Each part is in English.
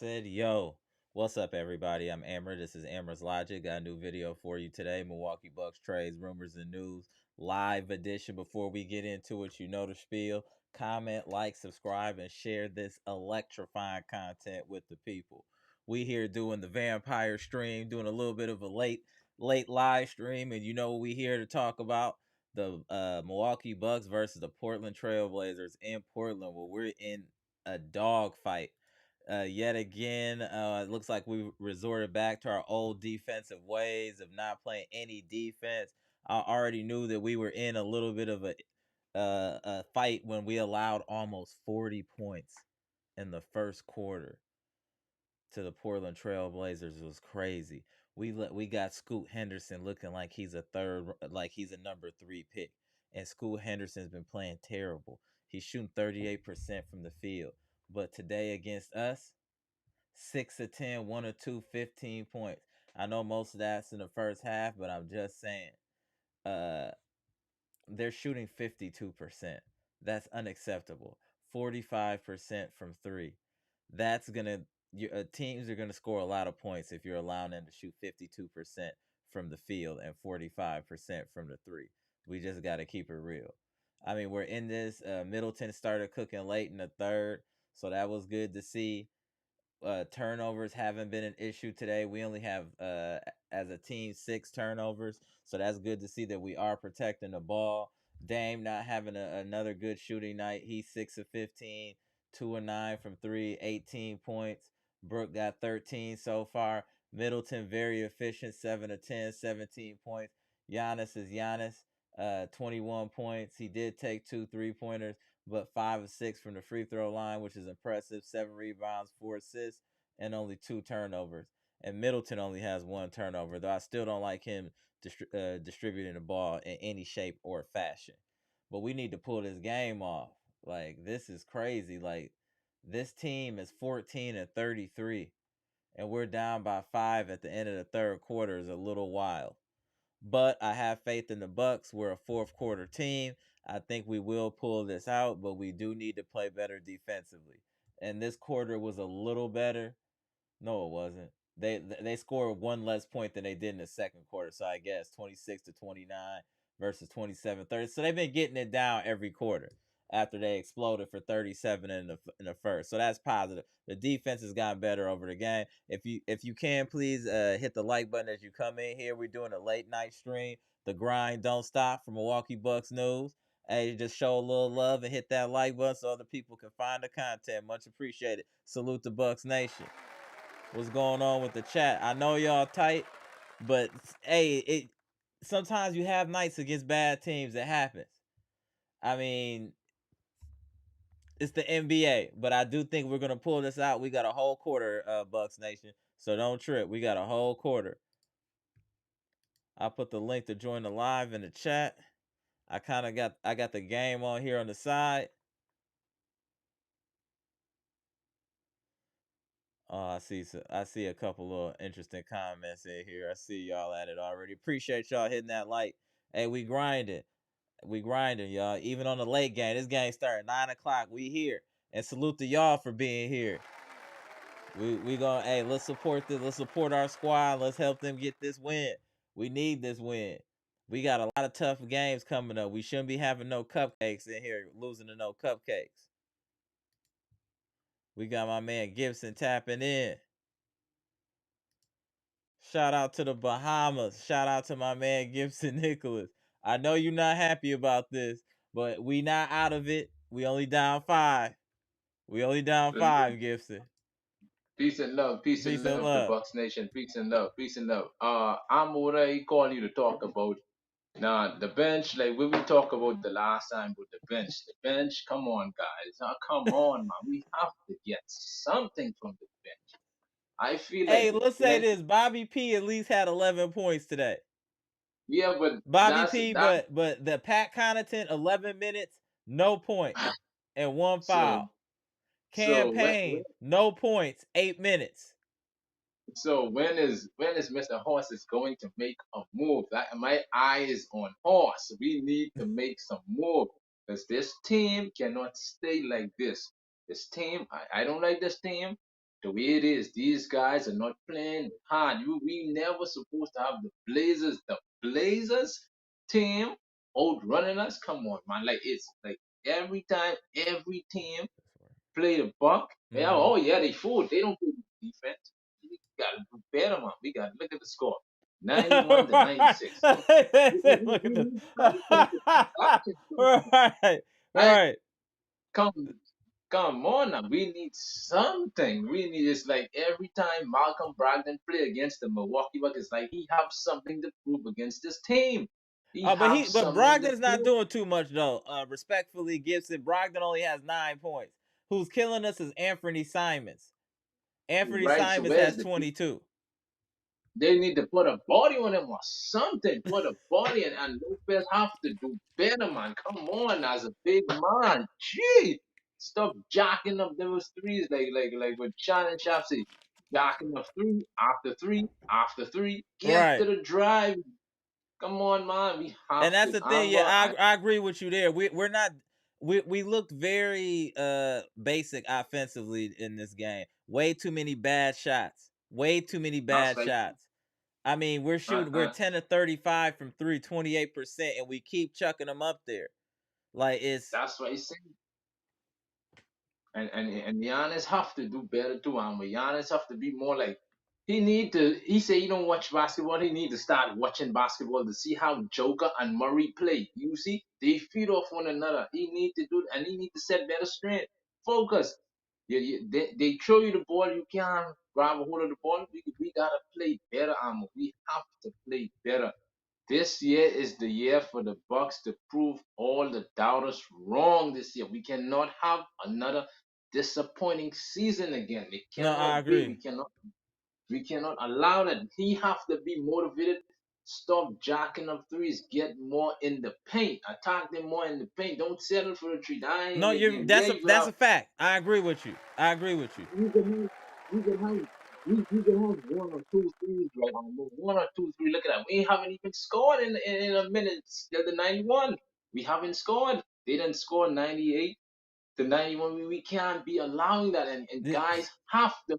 said, yo, what's up, everybody? I'm Amber. This is amaraslogic. Got a new video for you today. Milwaukee Bucks trades, rumors, and news. Live edition. Before we get into it, you know the spiel. Comment, like, subscribe, and share this electrifying content with the people. We here doing the vampire stream, doing a little bit of a late live stream, and you know what we here to talk about? The Milwaukee Bucks versus the Portland Trailblazers in Portland, where we're in a dog fight yet again. It looks like we resorted back to our old defensive ways of not playing any defense. I already knew that we were in a little bit of a fight when we allowed almost 40 points in the first quarter to the Portland Trailblazers. It was crazy. We got Scoot Henderson looking like he's like he's a number 3 pick, and Scoot Henderson's been playing terrible. He's shooting 38% from the field, but today against us, 6 of 10, 1 or 2, 15 points. I know most of that's in the first half, but I'm just saying, uh, they're shooting 52%. That's unacceptable. 45% from three. That's gonna teams are gonna score a lot of points if you're allowing them to shoot 52% from the field and 45% from the three. We just got to keep it real. I mean, we're in this. Middleton started cooking late in the third, so that was good to see. Turnovers haven't been an issue today. We only have, as a team, 6 turnovers, so that's good to see that we are protecting the ball. Dame not having another good shooting night. He's 6 of 15, 2 of 9 from 3, 18 points. Brook got 13 so far. Middleton very efficient, 7 of 10, 17 points. Giannis is Giannis, 21 points. He did take 2 3-pointers, but 5 of 6 from the free throw line, which is impressive. 7 rebounds, 4 assists, and only 2 turnovers. And Middleton only has 1 turnover, though I still don't like him distributing the ball in any shape or fashion. But we need to pull this game off. Like, this is crazy. Like, this team is 14 and 33, and we're down by 5 at the end of the third quarter. Is a little wild. But I have faith in the Bucks. We're a fourth quarter team. I think we will pull this out, but we do need to play better defensively. And this quarter was a little better. No, it wasn't. They scored 1 less point than they did in the second quarter. So I guess 26 to 29 versus 27-30. So they've been getting it down every quarter after they exploded for 37 in the first. So that's positive. The defense has gotten better over the game. If you can, please hit the like button as you come in here. We're doing a late night stream. The grind don't stop from Milwaukee Bucks news. Hey, just show a little love and hit that like button so other people can find the content. Much appreciated. Salute the Bucks Nation. What's going on with the chat? I know y'all tight, but hey, sometimes you have nights against bad teams. It happens. I mean, it's the NBA, but I do think we're gonna pull this out. We got a whole quarter, Bucks Nation, so don't trip. We got a whole quarter. I'll put the link to join the live in the chat. I got the game on here on the side. Oh, I see a couple of interesting comments in here. I see y'all at it already. Appreciate y'all hitting that like. Hey, we grinding. We grinding, y'all. Even on the late game. This game started 9 o'clock. We here. And salute to y'all for being here. We gonna, hey, let's support this. Let's support our squad. Let's help them get this win. We need this win. We got a lot of tough games coming up. We shouldn't be having no cupcakes in here, losing to no cupcakes. We got my man Gibson tapping in. Shout out to the Bahamas. Shout out to my man Gibson Nicholas. I know you're not happy about this, but we not out of it. We only down 5. We only down 5, Gibson. Peace Peace and and love to love. Bucks Nation. Peace and love, peace and love. I'm what I call you to talk about. Now the bench, like we talk about the last time with the bench. The bench, come on, guys. Now come on, man. We have to get something from the bench. I feel Hey, like let's say when this. Bobby P at least had 11 points today. yeah, but Bobby that's P, that. but the Pat Connaughton 11 minutes, no points, and 1 So foul. so Campaign, no points, 8 minutes. when is Mr. Horse is going to make a move? My eye is on Horse. We need to make some move because this team cannot stay like this. This team, I don't like this team. the way it is, these guys are not playing hard. We never supposed to have the Blazers team outrunning us. Come on, man. Like it's like every time every team play the Buck. Yeah, Mm-hmm. oh yeah, they fool. They don't play defense. We gotta do better, man. We gotta look at the score. 91 to Right. 96. Look at We this. need something to Right. I Right. come come on now. We need something. We need it's like every time Malcolm Brogdon play against the Milwaukee Bucks, it's like he have something to prove against this team. He have But something to Brogdon's not prove. doing too much though. Respectfully, Gibson, Brogdon only has 9 points. Who's killing us is Anthony Simons. Anthony Right. So Simons where's has the 22. they need to put a body on him or something. Put a body and Lopez have to do better, man. Come on, as a big man. Gee, stop jacking up those threes like what Shannon Sharp say. Jacking up three after three. Get to Right. the drive. Come on, man. We have And that's to. the thing. Amber, Yeah, I agree with you there. We're not we looked very basic offensively in this game. Way too many bad shots. Way too many that's bad right. shots. I mean, we're Uh, 10 to 35 from 3, 28%, and we keep chucking them up there. Like it's that's what he's saying. And Giannis have to do better too. Giannis have to be more like he need to. He say he don't watch basketball. He need to start watching basketball to see how Joker and Murray play. You see, they feed off one another. He need to do and he need to set better strength. Focus. They throw you the ball. You can't grab a hold of the ball. We gotta play better, We have to play better. This year is the year for the Bucks to prove all the doubters wrong this year. We cannot have another disappointing season again. It no, I cannot be. agree. We cannot allow that. He have to be motivated. Stop jacking up threes. Get more in the paint. Attack them more in the paint. Don't settle for the three. No, Yeah, you could that's have a fact. I agree with you. I agree with you. you can have you can have you can have one or two threes right on one or two three. Look at that. We haven't even scored in a minute. Still the 91. We haven't scored. They didn't score 98 to 91. We can't be allowing that. And Th- guys have to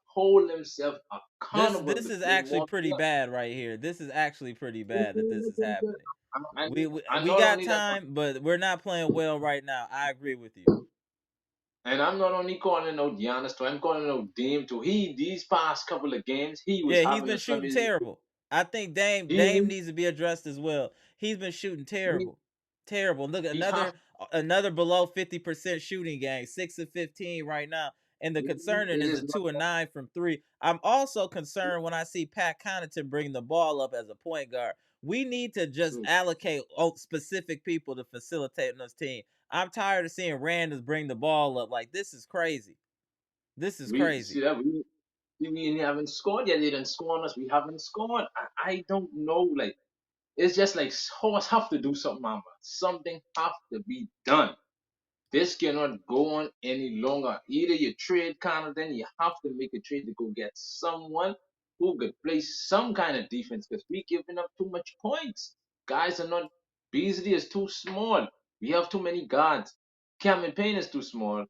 hold themselves accountable this to is play actually more. pretty bad right here. This is actually pretty bad that this is happening. And, and We not got only that, time, but we're not playing well right now. I agree with you. and I'm not only calling out Giannis too, I'm calling out Dame too. These past couple of games, he was Yeah, he's having been a shooting slummy. terrible. I think Dame He needs to be addressed as well. He's been shooting he terrible. Terrible. Look at he have another below 50% shooting game. 6 of 15 right now. And the concerning it is the is not 2 and 9 from 3. I'm also concerned when I see Pat Connaughton bring the ball up as a point guard. We need to just true. allocate specific people to facilitate on this team. I'm tired of seeing randoms bring the ball up. Like this is crazy. This is We crazy. see that we haven't scored yet. They didn't score on us. We haven't scored. I don't know. Like it's just like horse have to do something, man. Something have to be done. This cannot go on any longer. Either you trade Connor, then you have to make a trade to go get someone who could play some kind of defense because we giving up too much points. Guys are not. Beasley is too small. We have too many guards. Cameron Payne is too small.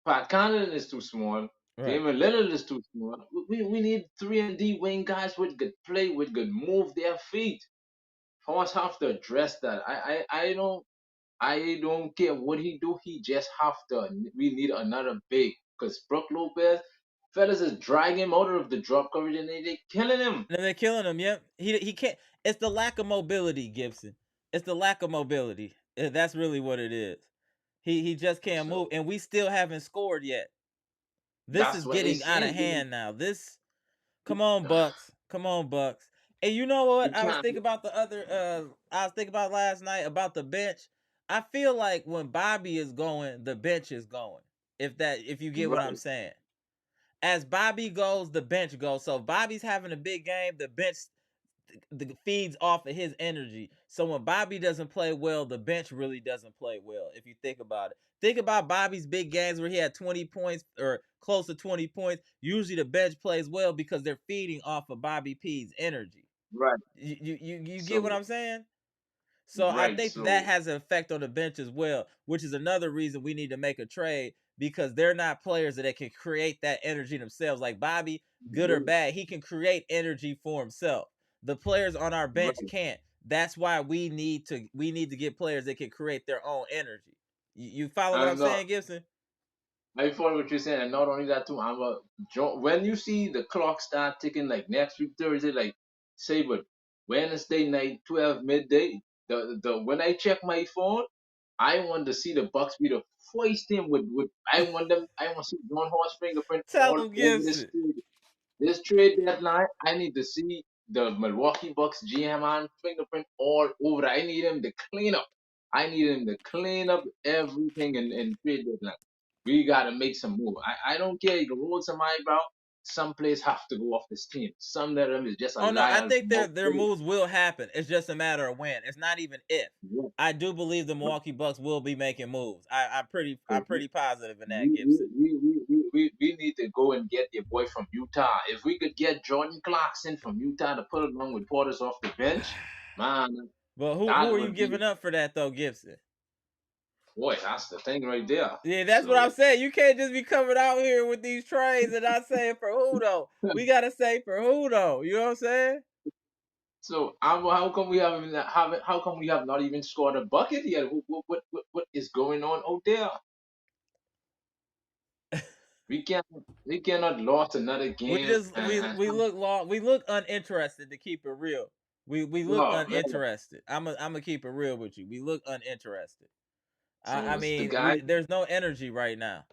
Pat Connaughton is too small. Right. Damian Lillard is too small. We need 3 and D wing guys with good play, with good move their feet. Horse have to address that. I don't care what he do. He just have to. We need another big because Brook Lopez, fellas is dragging him out of the drop coverage and they killing him. And they're killing him. Yep. He can't. It's the lack of mobility, Gibson. It's the lack of mobility. That's really what it is. He just can't move, So and we still haven't scored yet. This that's is what they getting out of saying. hand now. This come on, Bucks. Come on, Bucks. And you know We what? I was can't. thinking about the other I was thinking about last night about the bench. I feel like when Bobby is going, the bench is going. If you get what I'm Right. saying. As Bobby goes, the bench goes. So if Bobby's having a big game, the bench feeds off of his energy. So when Bobby doesn't play well, the bench really doesn't play well. If you think about it, think about Bobby's big games where he had 20 points or close to 20 points. Usually the bench plays well because they're feeding off of Bobby P's energy. Right. You get what So I'm saying? So I right. think that So has an effect on the bench as well, which is another reason we need to make a trade because they're not players that can create that energy themselves. Like Bobby, good or bad, he can create energy for himself. The players on our bench Right. can't. That's why we need to get players that can create their own energy. You follow what I'm I'm not. saying, Gibson? I follow what you're saying, and not only that too. When you see the clock start ticking, like next week Thursday, like say, but Wednesday night, 12 midday. The when I check my phone, I want to see the Bucks be the first team with. I want them. I want to see John Horse fingerprint Tell all them, over this Gibson. field. This trade deadline, I need to see the Milwaukee Bucks GM on fingerprint all over. I need him to clean up. I need him to clean up everything in trade deadline. We gotta make some move. I don't care. You can roll some eyebrow. Some players have to go off this team. Some of them is just a Oh no, I loyal think mouth their player. moves will happen. It's just a matter of when. It's not even if. Yeah. I do believe the But Milwaukee Bucks will be making moves. I'm so pretty positive in that, we, we, Gibson. we, we need to go and get your boy from Utah. If we could get Jordan Clarkson from Utah to put along with Porters off the bench, man, But who that are you would be, giving up for that though, Gibson? boy, that's the thing right there. Yeah, that's what I'm So, saying. You can't just be coming out here with these trades and not saying for who though. We gotta say for who though. You know what I'm saying? so how come we haven't how come we have not even scored a bucket yet? What is going on out there? We can we cannot lose another We game just and we look long, we look uninterested to keep it real. We look oh man, uninterested. I'm gonna keep it real with you. We look uninterested. I so it's mean, we there's no energy right now.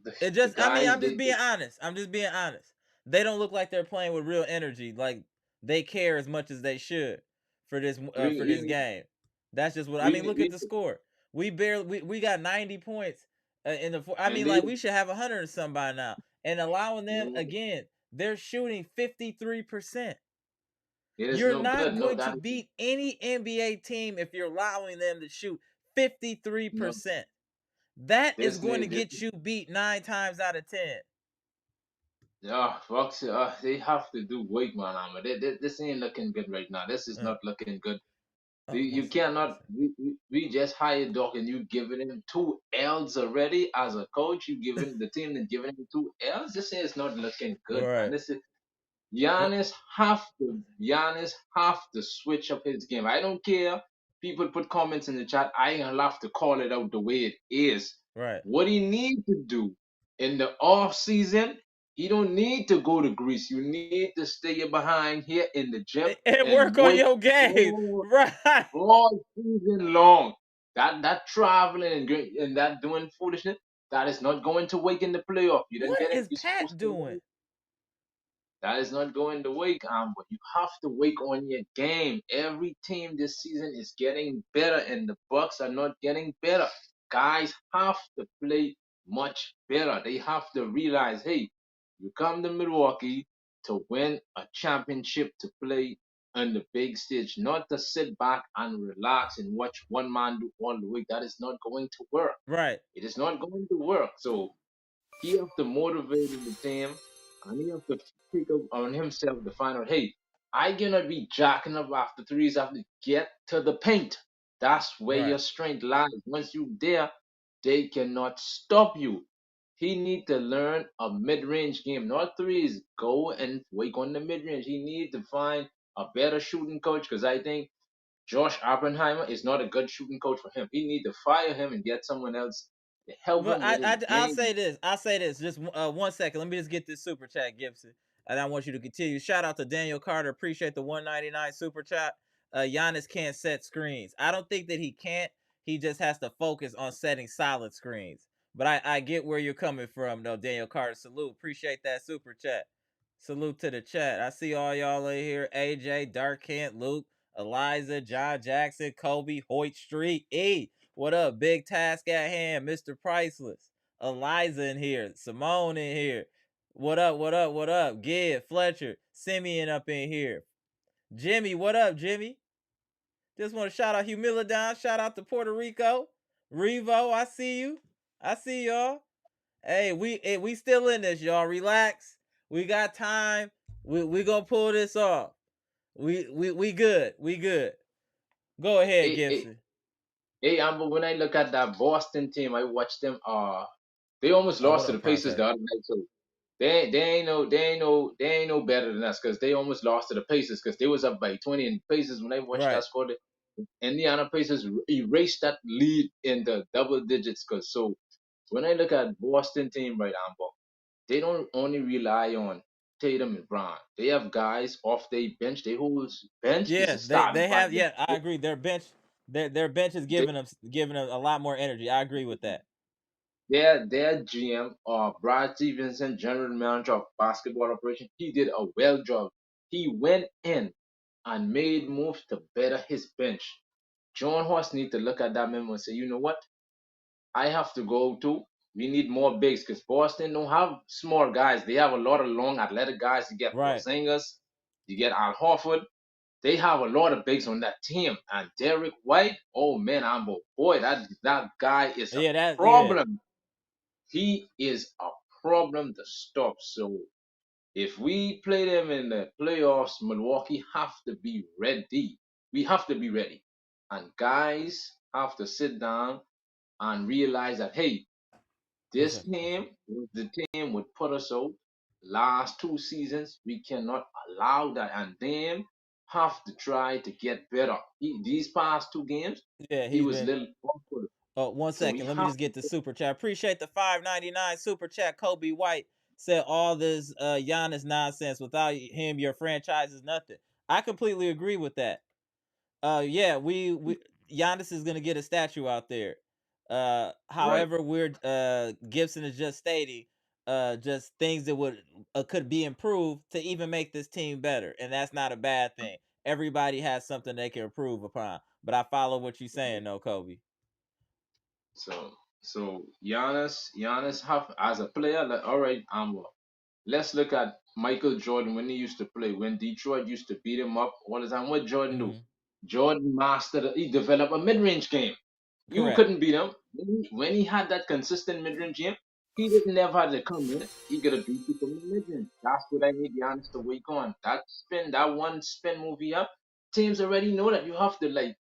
the, It the just I mean, guys I'm just being honest. I'm just being honest. They don't look like they're playing with real energy. Like they care as much as they should for this we game. That's just what I mean. we, Look at we the score. We got 90 points in the I and mean, they like we should have 100 and some by now. And allowing them no, again, they're shooting 53%. it is You're no not good. No, going to that is beat any NBA team if you're allowing them to shoot no. 53%. That is This going to this get you beat 9 times out of 10. yeah, Fox, they have to do work, man. This ain't looking good right now. This is Uh, not looking good. one You second, one cannot. second. We just hired Doc, and you giving him two L's already as a coach. You giving the team and giving him two L's. This is not looking All good, man. right. This is Well, Giannis have to switch up his game. I don't care. People put comments in the chat. I ain't gonna have to call it out the way it is. right. What he need to do in the off season, he don't need to go to Greece. You need to stay behind here in the gym And and work on work your game. Right. all season long. That traveling and that doing foolishness, that is not going to work in the playoff. You didn't What get it. is You're supposed Pat to win doing? it. That is not going to work, but you have to work on your game. Every team this season is getting better, and the Bucks are not getting better. Guys have to play much better. They have to realize, hey, you come to Milwaukee to win a championship, to play on the big stage, not to sit back and relax and watch one man do all the work. That is not going to work. Right. It is not going to work. So he have to motivate the team, and he have to pick up on himself to find out, hey, I cannot be jacking up after threes. I have to get to the paint. That's where your Right. strength lies. Once you there, they cannot stop you. He need to learn a mid-range game, not threes. Go and work on the mid-range. He need to find a better shooting coach, because I think Josh Oppenheimer is not a good shooting coach for him. He need to fire him and get someone else to help But him with his I'll game. say this. I'll say this. Just 1 second. Let me just get this super chat, Gibson, and I want you to continue. Shout out to Daniel Carter. Appreciate the 199 super chat. Giannis can't set screens. I don't think that he can't. He just has to focus on setting solid screens. But I get where you're coming from, though, Daniel Carter. Salute. Appreciate that super chat. Salute to the chat. I see all y'all in here. AJ, Dark Kent, Luke, Eliza, John Jackson, Kobe, Hoyt Street. E. What up? Big task at hand, Mr. Priceless. Eliza in here. Simone in here. What up? What up? What up? Gid, Fletcher, Simeon up in here. Jimmy, what up, Jimmy? Just want to shout out Humilidon. Shout out to Puerto Rico. Revo, I see you. I see y'all. Hey, we still in this, y'all. Relax. We got time. We gonna pull this off. We good. We good. Go ahead, Hey, hey, Gibson. hey, Amber, when I look at that Boston team, I watch them. They almost Oh, what lost to the up, Pacers Pronte? the other night too. They ain't no better than us because they almost lost to the Pacers because they was up by 20 and Pacers when they watched that Right. score. The Indiana Pacers erased that lead in the double digits. Cause so when I look at Boston team right now, they don't only rely on Tatum and Brown. They have guys off their bench. Their whole bench is Yeah, a starting they five. have. Yeah, I agree. Their bench is They, giving them a lot more energy. I agree with that. their GM, Brad Stevenson, general manager of basketball operation, he did a well job. He went in and made moves to better his bench. John Horst need to look at that memo and say, you know what? I have to go to. We need more bigs because Boston don't have small guys. They have a lot of long athletic guys. You get Right. Porzingis, you get Al Horford. They have a lot of bigs on that team. And Derek White, oh man, boy, that guy is a Yeah, yeah. problem. He is a problem to stop. So if we play them in the playoffs, Milwaukee have to be ready. We have to be ready. And guys have to sit down and realize that, hey, What's this up? What's up? team was the team would put us out last 2 seasons. We cannot allow that. And then have to try to get better. These past 2 games, Yeah, he he's was a been. little awkward. Oh, one So we second. Let me have just get the to super chat. Appreciate the 5.99 super chat. Kobe White said all this Giannis nonsense. Without him, your franchise is nothing. I completely agree with that. Yeah, we Giannis is gonna get a statue out there. right. However, we're Gibson is just stating just things that would could be improved to even make this team better, and that's not a bad thing. Everybody has something they can improve upon. But I follow what you're saying, though, Kobe. So Giannis have as a player, like, all right, let's look at Michael Jordan when he used to play, when Detroit used to beat him up all the time. What Jordan do? Hmm. Jordan mastered, he developed a mid-range game. You Correct. couldn't beat him. When he had that consistent mid-range game, he didn't never have to come in. He could have beat you from the mid-range. That's what I need Giannis to wake on. That spin, that one spin move he up, teams already know that you have to like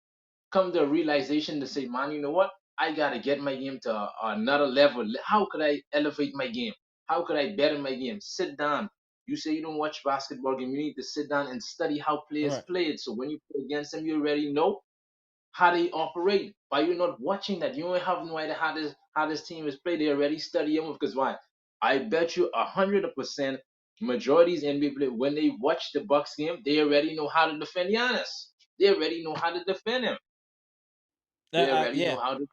come to a realization to say, man, you know what? I gotta get my game to another level. How could I elevate my game? How could I better my game? Sit down. You say you don't watch basketball game. You need to sit down and study how players Right. play it. So when you play against them, you already know how they operate. By you not watching that, you don't have no idea how this team is played. They already study them because why? I bet you 100% majorities NBA play when they watch the Bucks game, they already know how to defend Giannis. They already know how to defend him. They already know Yeah. how to.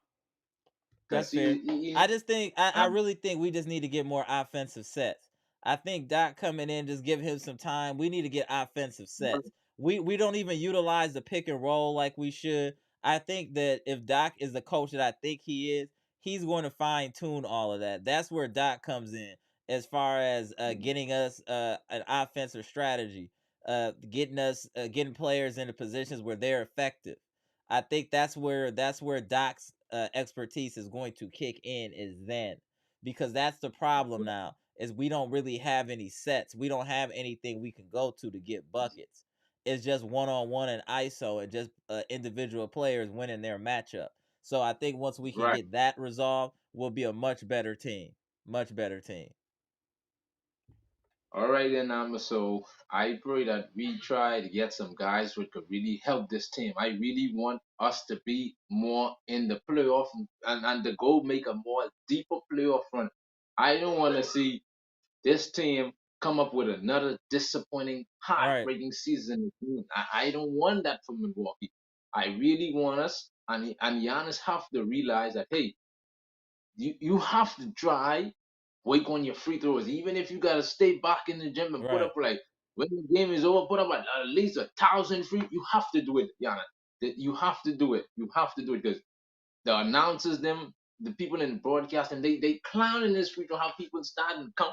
That's Cause fair. he I just think I um, really think we just need to get more offensive sets. I think Doc coming in just give him some time. We need to get offensive sets. We don't even utilize the pick and roll like we should. I think that if Doc is the coach that I think he is, he's going to fine tune all of that. That's where Doc comes in as far as getting us an offensive strategy, getting players into positions where they're effective. I think that's where Doc's expertise is going to kick in is then, because that's the problem now is we don't really have any sets. We don't have anything we can go to get buckets. It's just one on one and ISO and just individual players winning their matchup. So I think once we can right. get that resolved, we'll be a much better team. Much better team. All right then, so I pray that we try to get some guys who could really help this team. I really want us to be more in the playoff and to go make a more deeper playoff run. I don't want to see this team come up with another disappointing, All right. heartbreaking season. I don't want that from Milwaukee. I really want us and Giannis have to realize that hey, you have to try work on your free throws, even if you gotta stay back in the gym and put Right. up like when the game is over, put up at least 1,000 free. You have to do it, Yana. You have to do it. You have to do it because the announcers, them, the people in the broadcast, and they clowning this free throw. How people starting to come.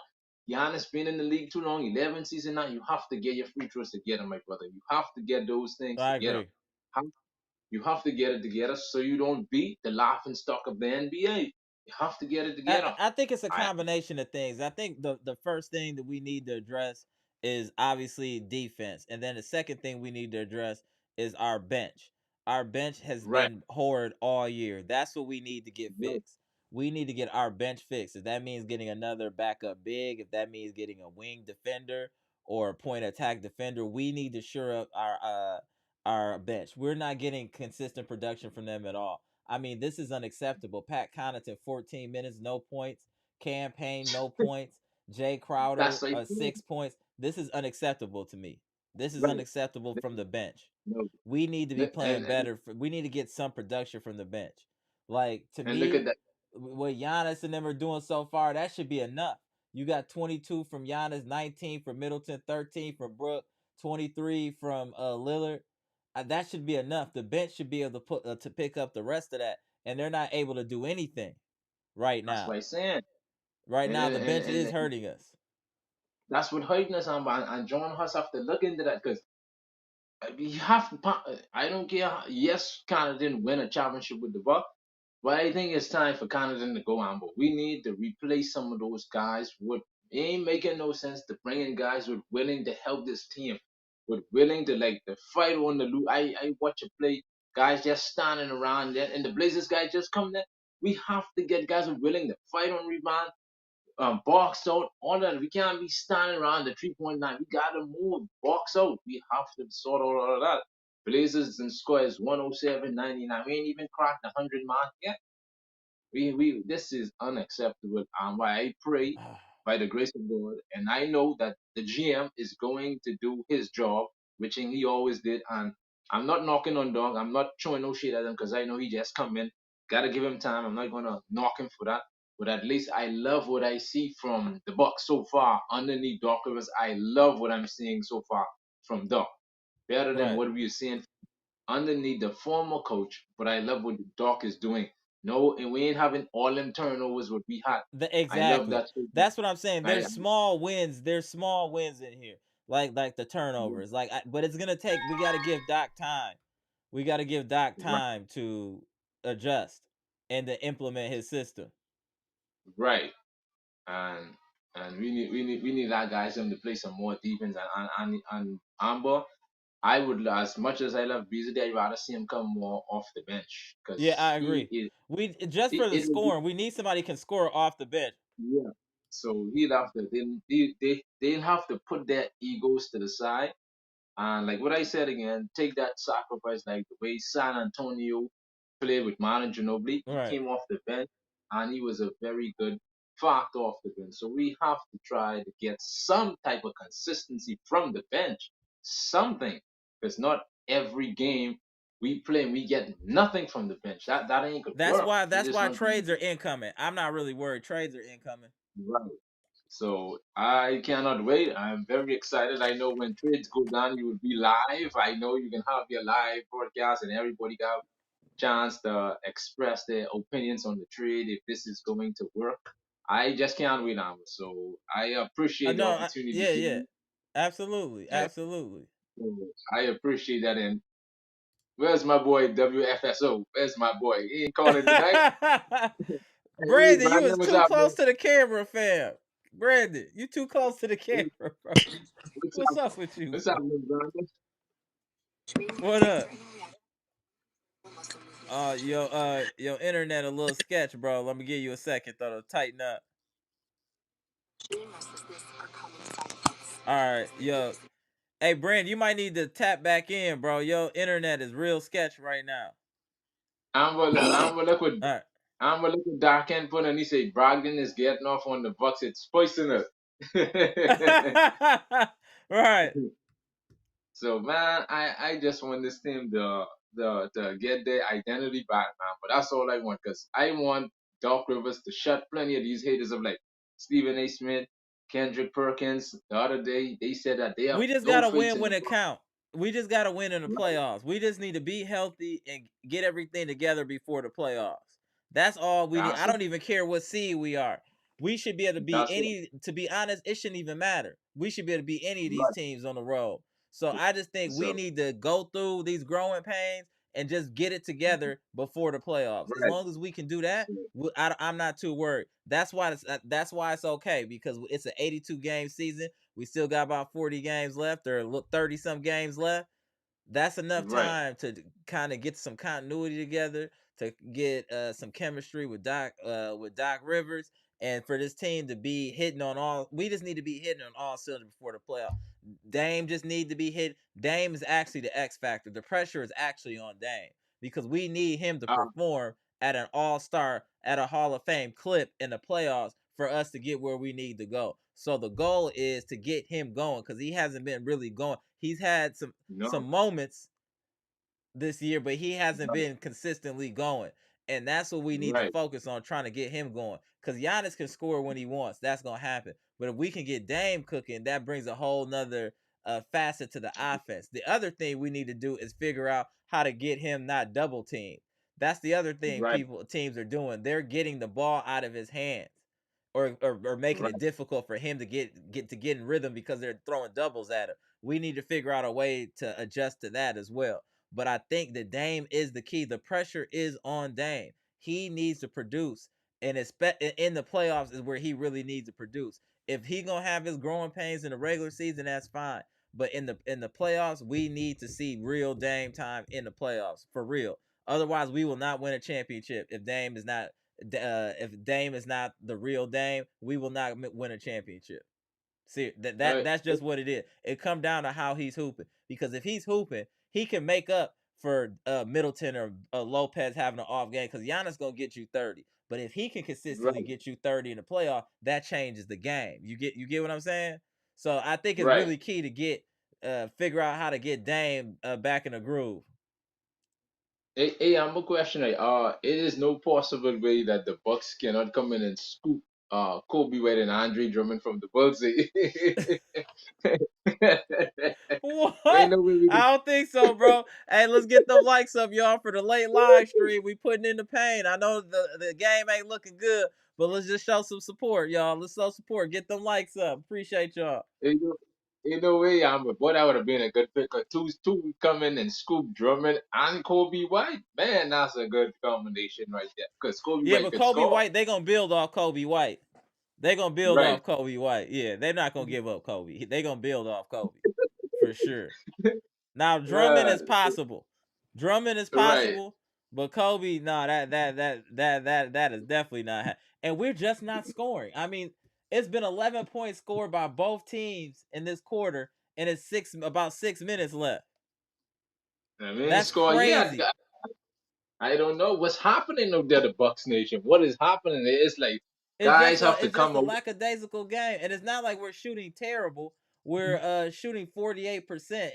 Giannis been in the league too long, 11 season now. You have to get your free throws together, my brother. You have to get those things I together. agree. You have to get it together so you don't beat the laughing stock of the NBA. You have to get it I, together. I think it's a I combination of things. I think the first thing that we need to address is obviously defense, and then the second thing we need to address is our bench. Our bench has right, been horrid all year. That's what we need to get right, fixed. We need to get our bench fixed. If that means getting another backup big, if that means getting a wing defender or a point attack defender, we need to shore up our bench. We're not getting consistent production from them at all. I mean, this is unacceptable. Pat Connaughton, 14 minutes, no points. Campaign, no points. Jay That's Crowder, like 6 points. This is unacceptable to me. This is right. unacceptable from the bench. No, We need to be playing and better. We need to get some production from the bench. Like to and look at me, that. what Giannis and them are doing so far, that should be enough. You got 22 from Giannis, 19 from Middleton, 13 from Brook, 23 from Lillard. That should be enough. The bench should be able to put to pick up the rest of that, and they're not able to do anything right That's what now. I'm saying. Right And now, the and, bench and, is and hurting us. that's what hurting us, and John Huss have to look into that because you have to. I don't care. Yes, Canada didn't win a championship with the Bucks, but I think it's time for Canada to go on. But we need to replace some of those guys. With it ain't making no sense to bring in guys with willing to help this team, with willing to like to fight on the loop. I watch you play. Guys just standing around there, and the Blazers guys just come there. We have to get guys who are willing to fight on rebound, box out, all that. We can't be standing around the 3-point line. We gotta move, box out. We have to sort out all of that. Blazers and squares 107-99. We ain't even cracked the 100 mark yet. We this is unacceptable. And why I pray by the grace of God, and I know that the GM is going to do his job, which he always did. And I'm not knocking on dog. I'm not throwing no shade at him because I know he just come in. Gotta give him time. I'm not gonna knock him for that. But at least I love what I see from the Bucks so far underneath Doc Rivers. I love what I'm seeing so far from Doc. Better than Right. what we're seeing underneath the former coach, but I love what Doc is doing. No, and we ain't having all them turnovers what we had. I love Exactly. that. So That's what I'm saying. I, There's small wins. There's small wins in here, like the turnovers. But it's gonna take. We got to give Doc time. We got to give Doc right, time to adjust and to implement his system. right, and we need that guys him to play some more defense and Amber. I would as much as I love Beasley, I'd rather see him come more off the bench Yeah, because I agree. We just for the it scoring, we need somebody who can score off the bench. yeah. So he'll have to they'll have to put their egos to the side. And like what I said again, take that sacrifice like the way San Antonio played with Manu Ginobili. He Right. came off the bench and he was a very good factor off the bench. So we have to try to get some type of consistency from the bench. Something. Because not every game we play and we get nothing from the bench. That ain't gonna That's work. why. It's That's just why not gonna trades are incoming. I'm not really worried. Trades are incoming. right. So I cannot wait. I'm very excited. I know when trades go down, you will be live. I know you can have your live broadcast and everybody got a chance to express their opinions on the trade if this is going to work. I just can't wait now. So I appreciate the No. opportunity Yeah. to Yeah. Absolutely. uh, Absolutely. I appreciate that. And where's my boy WFSO? Where's my boy? He ain't calling tonight. Hey, Brandon, you was Brandon, what's too up, close man? to the camera, fam. Brandon, you too close to the camera, bro. What's What's up? up with you, What's up, bro? man, Brandon? What up? Your internet a little sketch, bro. Let me give you a second, though, to tighten up. All right, yo. Hey, Brandon, you might need to tap back in, bro. Your internet is real sketch right now. I'm gonna look with All right. I'm a little dark and put and he say Brogdon is getting off on the Bucks. It's poisonous. Right. So man, I just want this team to get their identity back, man. But that's all I want because I want Doc Rivers to shut plenty of these haters of like Stephen A. Smith, Kendrick Perkins. The other day they said that they have We just no gotta faith win in when the it Bucks. count. We just gotta win in the Right. playoffs. We just need to be healthy and get everything together before the playoffs. That's all we need. That's I it. don't even care what seed we are. We should be able to be That's it. any. To be honest, it shouldn't even matter. We should be able to be any of these Right. teams on the road. So I just think we So need to go through these growing pains and just get it together before the playoffs. As right. long as we can do that, So, I'm not too worried. That's why it's okay because it's an 82 game season. We still got about 40 games left or 30 some games left. That's enough right. time to kind of get some continuity together to get some chemistry with Doc Rivers, and for this team to be hitting on all. We just need to be hitting on all cylinders before the playoff. Dame just need to be hit. Dame is actually the X factor. The pressure is actually on Dame because we need him to Uh, perform at an all-star, at a Hall of Fame clip in the playoffs for us to get where we need to go. So the goal is to get him going because he hasn't been really going. He's had some no, moments this year, but he hasn't been consistently going. And that's what we need to right, focus on, trying to get him going. Because Giannis can score when he wants. That's going to happen. But if we can get Dame cooking, that brings a whole nother facet to the offense. The other thing we need to do is figure out how to get him not double teamed. That's the other thing right, teams are doing. They're getting the ball out of his hands. Or making right, it difficult for him to get in rhythm because they're throwing doubles at him. We need to figure out a way to adjust to that as well. But I think that Dame is the key. The pressure is on Dame. He needs to produce, and in the playoffs is where he really needs to produce. If he gonna have his growing pains in the regular season, that's fine. But in the playoffs, we need to see real Dame time in the playoffs for real. Otherwise, we will not win a championship if Dame is not the real Dame. We will not win a championship. See right. that's just what it is. It come down to how he's hooping. Because if he's hooping, he can make up for Middleton or Lopez having an off game. Because Giannis gonna get you 30. But if he can consistently Right, get you 30 in the playoff, that changes the game. You get what I'm saying? So I think it's right. really key to figure out how to get Dame back in the groove. Hey, I'm a question. It is no possible way that the Bucks cannot come in and scoop Kobe White and Andre Drummond from the Bucks. Ain't What? no way we I don't think so, bro. Hey, let's get them likes up, y'all, for the late live stream. We putting in the pain. I know the game ain't looking good, but let's just show some support, y'all. Let's show support. Get them likes up. Appreciate y'all. ain't no, ain't no way. Boy, that would have been a good pick. Two would come in and scoop Drummond and Kobe White. Man, that's a good combination right there. Because Kobe Yeah, White but could Kobe score. White, they gonna build off Kobe White. They gonna build Right, off Kobe White. Yeah, they're not gonna give up Kobe. They gonna build off Kobe for sure. Now Drummond uh, is possible. Drummond is right. possible, but Kobe, no, that is definitely not. And we're just not scoring. I mean, it's been 11 points scored by both teams in this quarter, and it's about 6 minutes left. I mean, That's score. Yeah, crazy. I don't know what's happening out there, the Bucks Nation. What is happening? It's like It's guys just a have to it's just come a out. lackadaisical game, and it's not like we're shooting terrible. We're shooting 48%.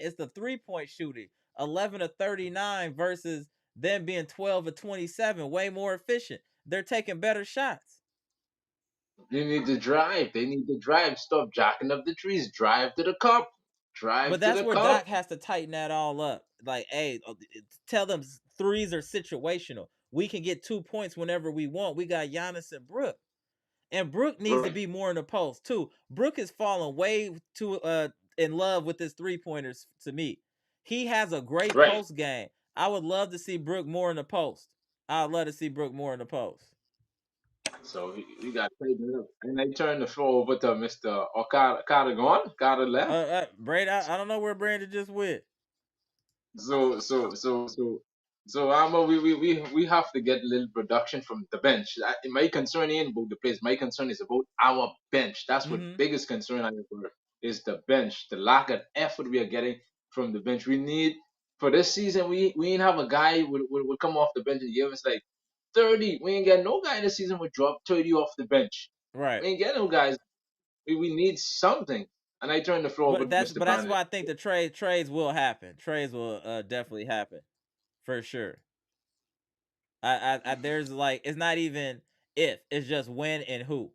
It's the 3-point shooting, 11 of 39 versus them being 12 of 27, way more efficient. They're taking better shots. They need to drive. They need to drive. Stop jacking up the trees. Drive to the cup. But Drive to that's the where cup. Doc has to tighten that all up. Like, hey, tell them threes are situational. We can get 2 points whenever we want. We got Giannis and Brook. And Brook needs to Right, be more in the post too. Brook is falling way too in love with his 3 pointers to me. He has a great right. post game. I would love to see Brook more in the post. I'd love to see Brook more in the post. So we got to tighten it up. And I turn the floor over to Mr. Okada. Okada gone. Okada left. Brandon, I don't know where Brandon just went. So so so so so we have to get a little production from the bench. My concern ain't about the players. My concern is about our bench. That's what Mm-hmm. biggest concern I have is the bench. The lack of effort we are getting from the bench. We need for this season. We ain't have a guy would come off the bench and give us like 30. We ain't get no guy this season would drop 30 off the bench. Right. We ain't get no guys. We need something. And I turn the floor over But to Mr. that's Brandon. why I think the trades will happen. Trades will definitely happen for sure. I there's like it's not even if, it's just when and who.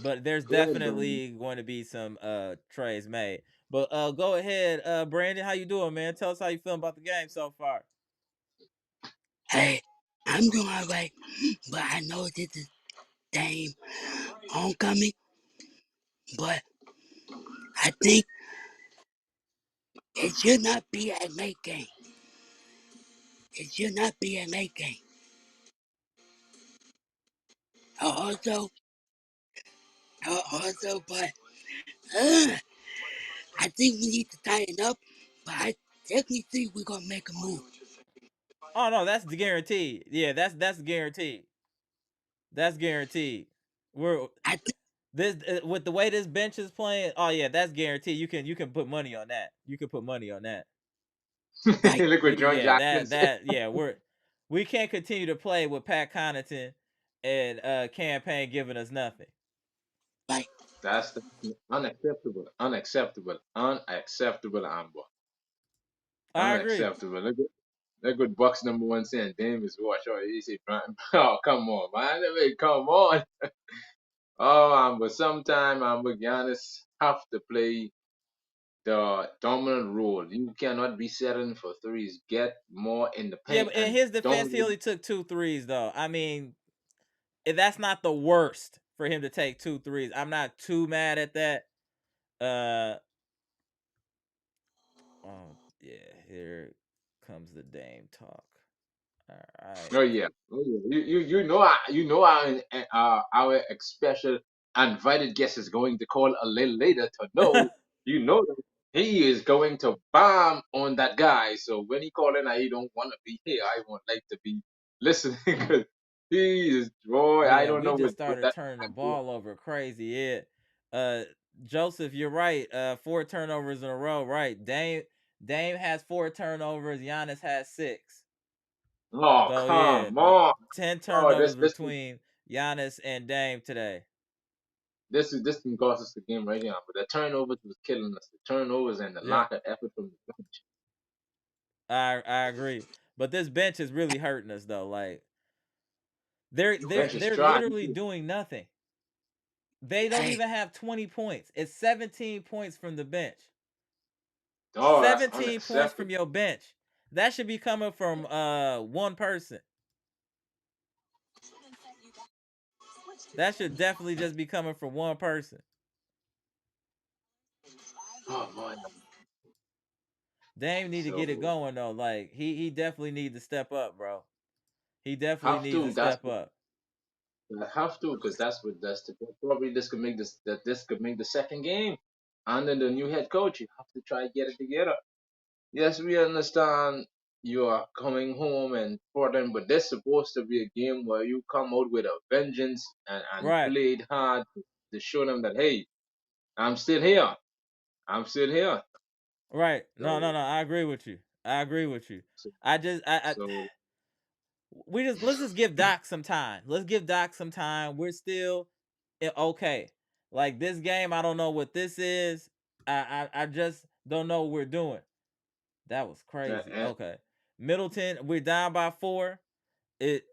But there's Go ahead, Brandon. definitely going to be some trades made. But go ahead, Brandon. How you doing, man? Tell us how you feeling about the game so far. Hey, I'm doing all right, but I know this is Dame homecoming, but I think it should not be a late game. It should not be a late game. Also, but uh, I think we need to tighten up, but I definitely think we're going to make a move. Oh no, that's guaranteed. Yeah, that's guaranteed. That's guaranteed. We're I think this with the way this bench is playing. Oh yeah, that's guaranteed. You can put money on that. You can put money on that. right, Look what John Yeah, Jackson that said. that yeah, we can't continue to play with Pat Connaughton and campaign giving us nothing. right. That's unacceptable. Unacceptable. Unacceptable, Amber. I agree. Unacceptable. Look what Bucks number one saying. Dame is watch. Oh, he said, oh, come on, man. I mean, come on. Oh, Amber, sometime Amber Giannis have to play the dominant role. You cannot be settling for threes. Get more in the Yeah, paint but in and his defense, don't he only took two threes though. I mean, that's not the worst for him to take two threes. I'm not too mad at that. Uh oh yeah, here comes the Dame talk. All right. Oh yeah, oh yeah. Our special invited guest is going to call a little later to know. You know that he is going to bomb on that guy. So when he call in, I don't want to be here. I want like to be listening because he is boy. I Yeah, don't we know just what started that turning the man doing. ball over crazy. Yeah. Uh Joseph, you're right. Four turnovers in a row. Right. Dame has four turnovers. Giannis has six. Oh So yeah, come on! 10 Oh turnovers between Giannis and Dame today. this can cost us the game right now. But the turnovers was killing us. The turnovers and the Yep. lack of effort from the bench. I agree. But this bench is really hurting us though. Like they're The they're bench is they're trash. literally doing nothing. They don't Hey, even have 20 points. It's 17 points from the bench. Oh, that's 17 points unacceptable. from your bench. That should be coming from one person. That should definitely just be coming from one person. Oh boy. Dame need to get it So going though. Like he definitely need to step up, bro. He definitely have needs to to. That's step up. what have to because that's what that's the probably this could make this could make the second game. Under the new head coach, you have to try to get it together. Yes, we understand you are coming home and important, but this supposed to be a game where you come out with a vengeance and Right. played hard to show them that hey, I'm still here. I'm still here. Right. No, no, So no. I agree with you. I agree with you. so, I just I so we just let's just give Doc some time. Let's give Doc some time. We're still okay. Like this game, I don't know what this is. I just don't know what we're doing. That was crazy. uh, Okay. Middleton, we're down by 4. It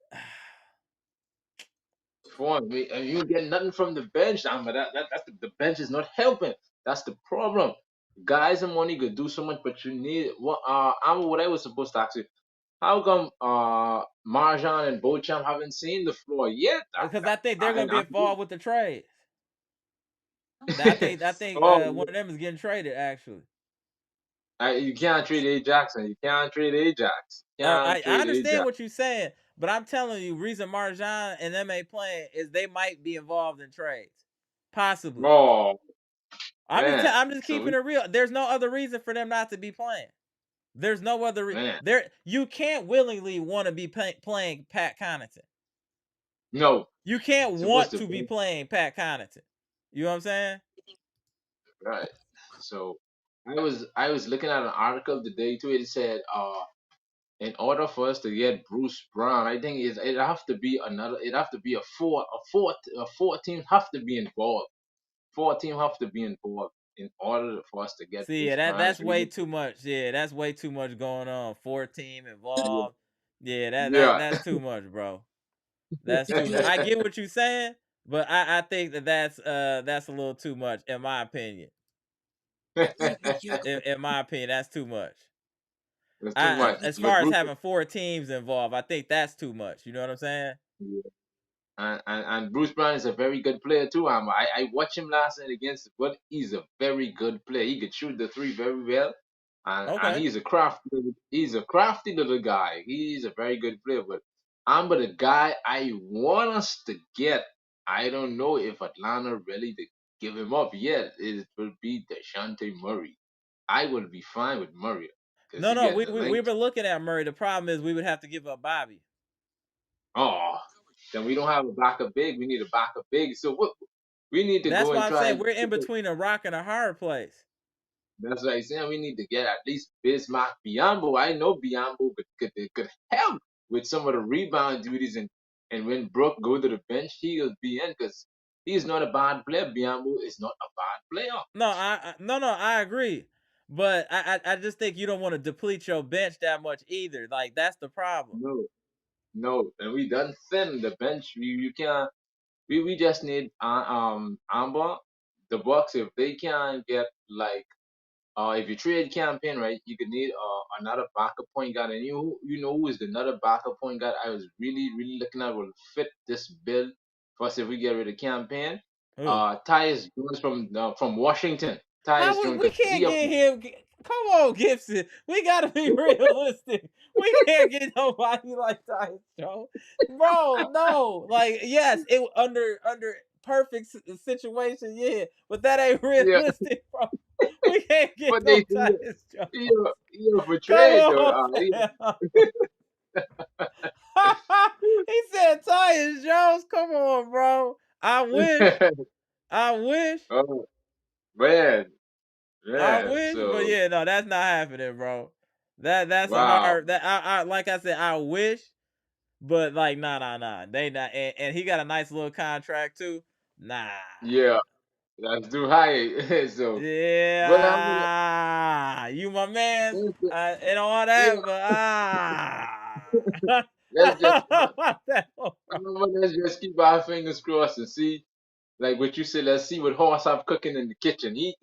Fine, and you get nothing from the bench. But that's the bench is not helping. That's the problem. Guys and money could do so much, but you need what I'm what I was supposed to ask you. How come Marjan and Bocham haven't seen the floor yet? because I think they're I, gonna be I, involved with the trade. I, I think oh, one of them is getting traded actually. you can't trade A Jackson. You can't trade Ajax. You can't I trade understand Ajax. what you're saying, but I'm telling you, reason Marjan and them ain't playing is they might be involved in trades, possibly. Oh man, I'm just so keeping it real. There's no other reason for them not to be playing. There's no other man, there. You can't willingly want to be playing Pat Connaughton. no, You can't supposed want to to be be playing Pat Connaughton. You know what I'm saying? right. So I was looking at an article today too. It said in order for us to get Bruce Brown, I think it have to be another. It have to be a four team have to be involved. Four team have to be involved in order for us to get See, yeah, Bruce Brown. that's If we way look, too much. Yeah, that's way too much going on. 4 team yeah, involved. Yeah, yeah, that's too much, bro. That's if too you much. look, I get what you're saying, but I think that's a little too much in my opinion. even if you go, In my opinion, that's too much. it's too I much. even as if you, far But as Bruce, having 4 teams involved, I think that's too much. You know what I'm saying? yeah. And Bruce Brown is a very good player too. I watched him last night against, but he's a very good player. He could shoot the three very well, and Okay. he's a crafty little guy. He's a very good player. But the guy I want us to get. I don't know if Atlanta ready to give him up yet. It will be Deshante Murray. I will be fine with Murray. because No, he no, getting we the we we've links. been looking at Murray. The problem is we would have to give up Bobby. Oh, then we don't have a backup big. We need a backup big. So what? We need to That's go why and I'm try. saying we're in between a rock and a hard place. That's what I'm saying. We need to get at least Bismarck Biombo. I know Biombo could help with some of the rebound duties, and when Brook go to the bench, he'll be in because he's not a bad player. Biombo is not a bad player. No, no, I agree. But I just think you don't want to deplete your bench that much either. Like that's the problem. No, no, and we done thin the bench. You can't. We just need Amber. The Bucks, if they can get like if you trade campaign, right, you could need another backup point guard, and you know who is the another backup point guard I was really looking at will fit this bill for us if we get rid of campaign. Who? Tyus Jones from Washington. Tyus How Jones, we because can't get him? Come on, Gibson. We gotta be realistic. We can't get nobody like Tyus Jones, bro. No, like yes, it under perfect situation, yeah, but that ain't yeah, realistic, bro. We can't get but no they Tyus Jones. for Come trade though. on, fam. He said Tyus Jones. Come on, bro. I wish. I wish. Oh man, I man. wish, but So yeah, no, that's not happening, bro. That's a wow, hard. That I like I said, I wish, but like, nah. They not, and he got a nice little contract too. Nah, yeah, that's too high. So, but I'm gonna. yeah, you my man, and all that, but Let's just bro. let's just keep our fingers crossed and see, like what you said. Let's see what horse have cooking in the kitchen. He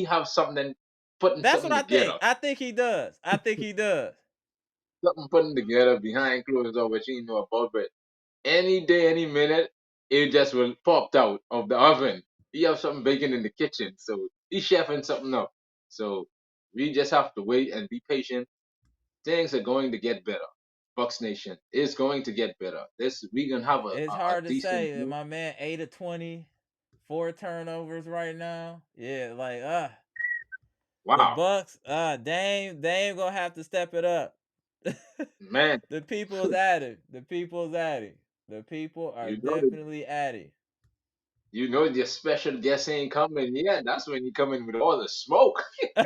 have something putting That's what something I think. together, I think he does. I think he does. something putting together behind closed door, which you know about. But any day, any minute, it just will popped out of the oven. He have something baking in the kitchen, so he's chefing something up. So we just have to wait and be patient. Things are going to get better. Bucks Nation is going to get better. This we gonna have It's a hard to decent say. game. My man, 8 of 20, 4 turnovers right now. Yeah, like the Wow, Bucks, Dame gonna have to step it up. man, The people is at it. The people is at it. The people are you know the definitely at it. your special guest ain't coming yet. That's when you come in with all the smoke. You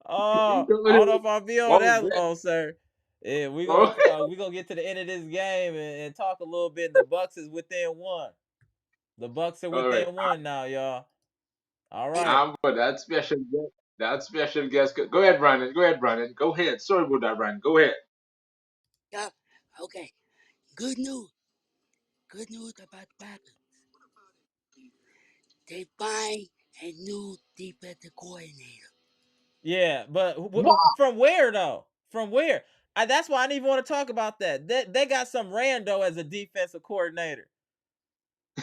Oh, coming I in don't know with if I'll be on all that that. long, sir. Yeah, Oh, we gonna get to the end of this game and talk a little bit. The Bucks is within one. The Bucks are all right. within one now, y'all. All Hey, right. I'm but that special guest. That special guest. Go ahead, Brandon. Go ahead, Brandon. Go ahead. Sorry about that, Brandon. Go ahead. yeah, okay. Good news. Good news about the Packers. They find a new defensive coordinator. Yeah, but What? from where though? From where? That's why I didn't even want to talk about that. They got some rando as a defensive coordinator.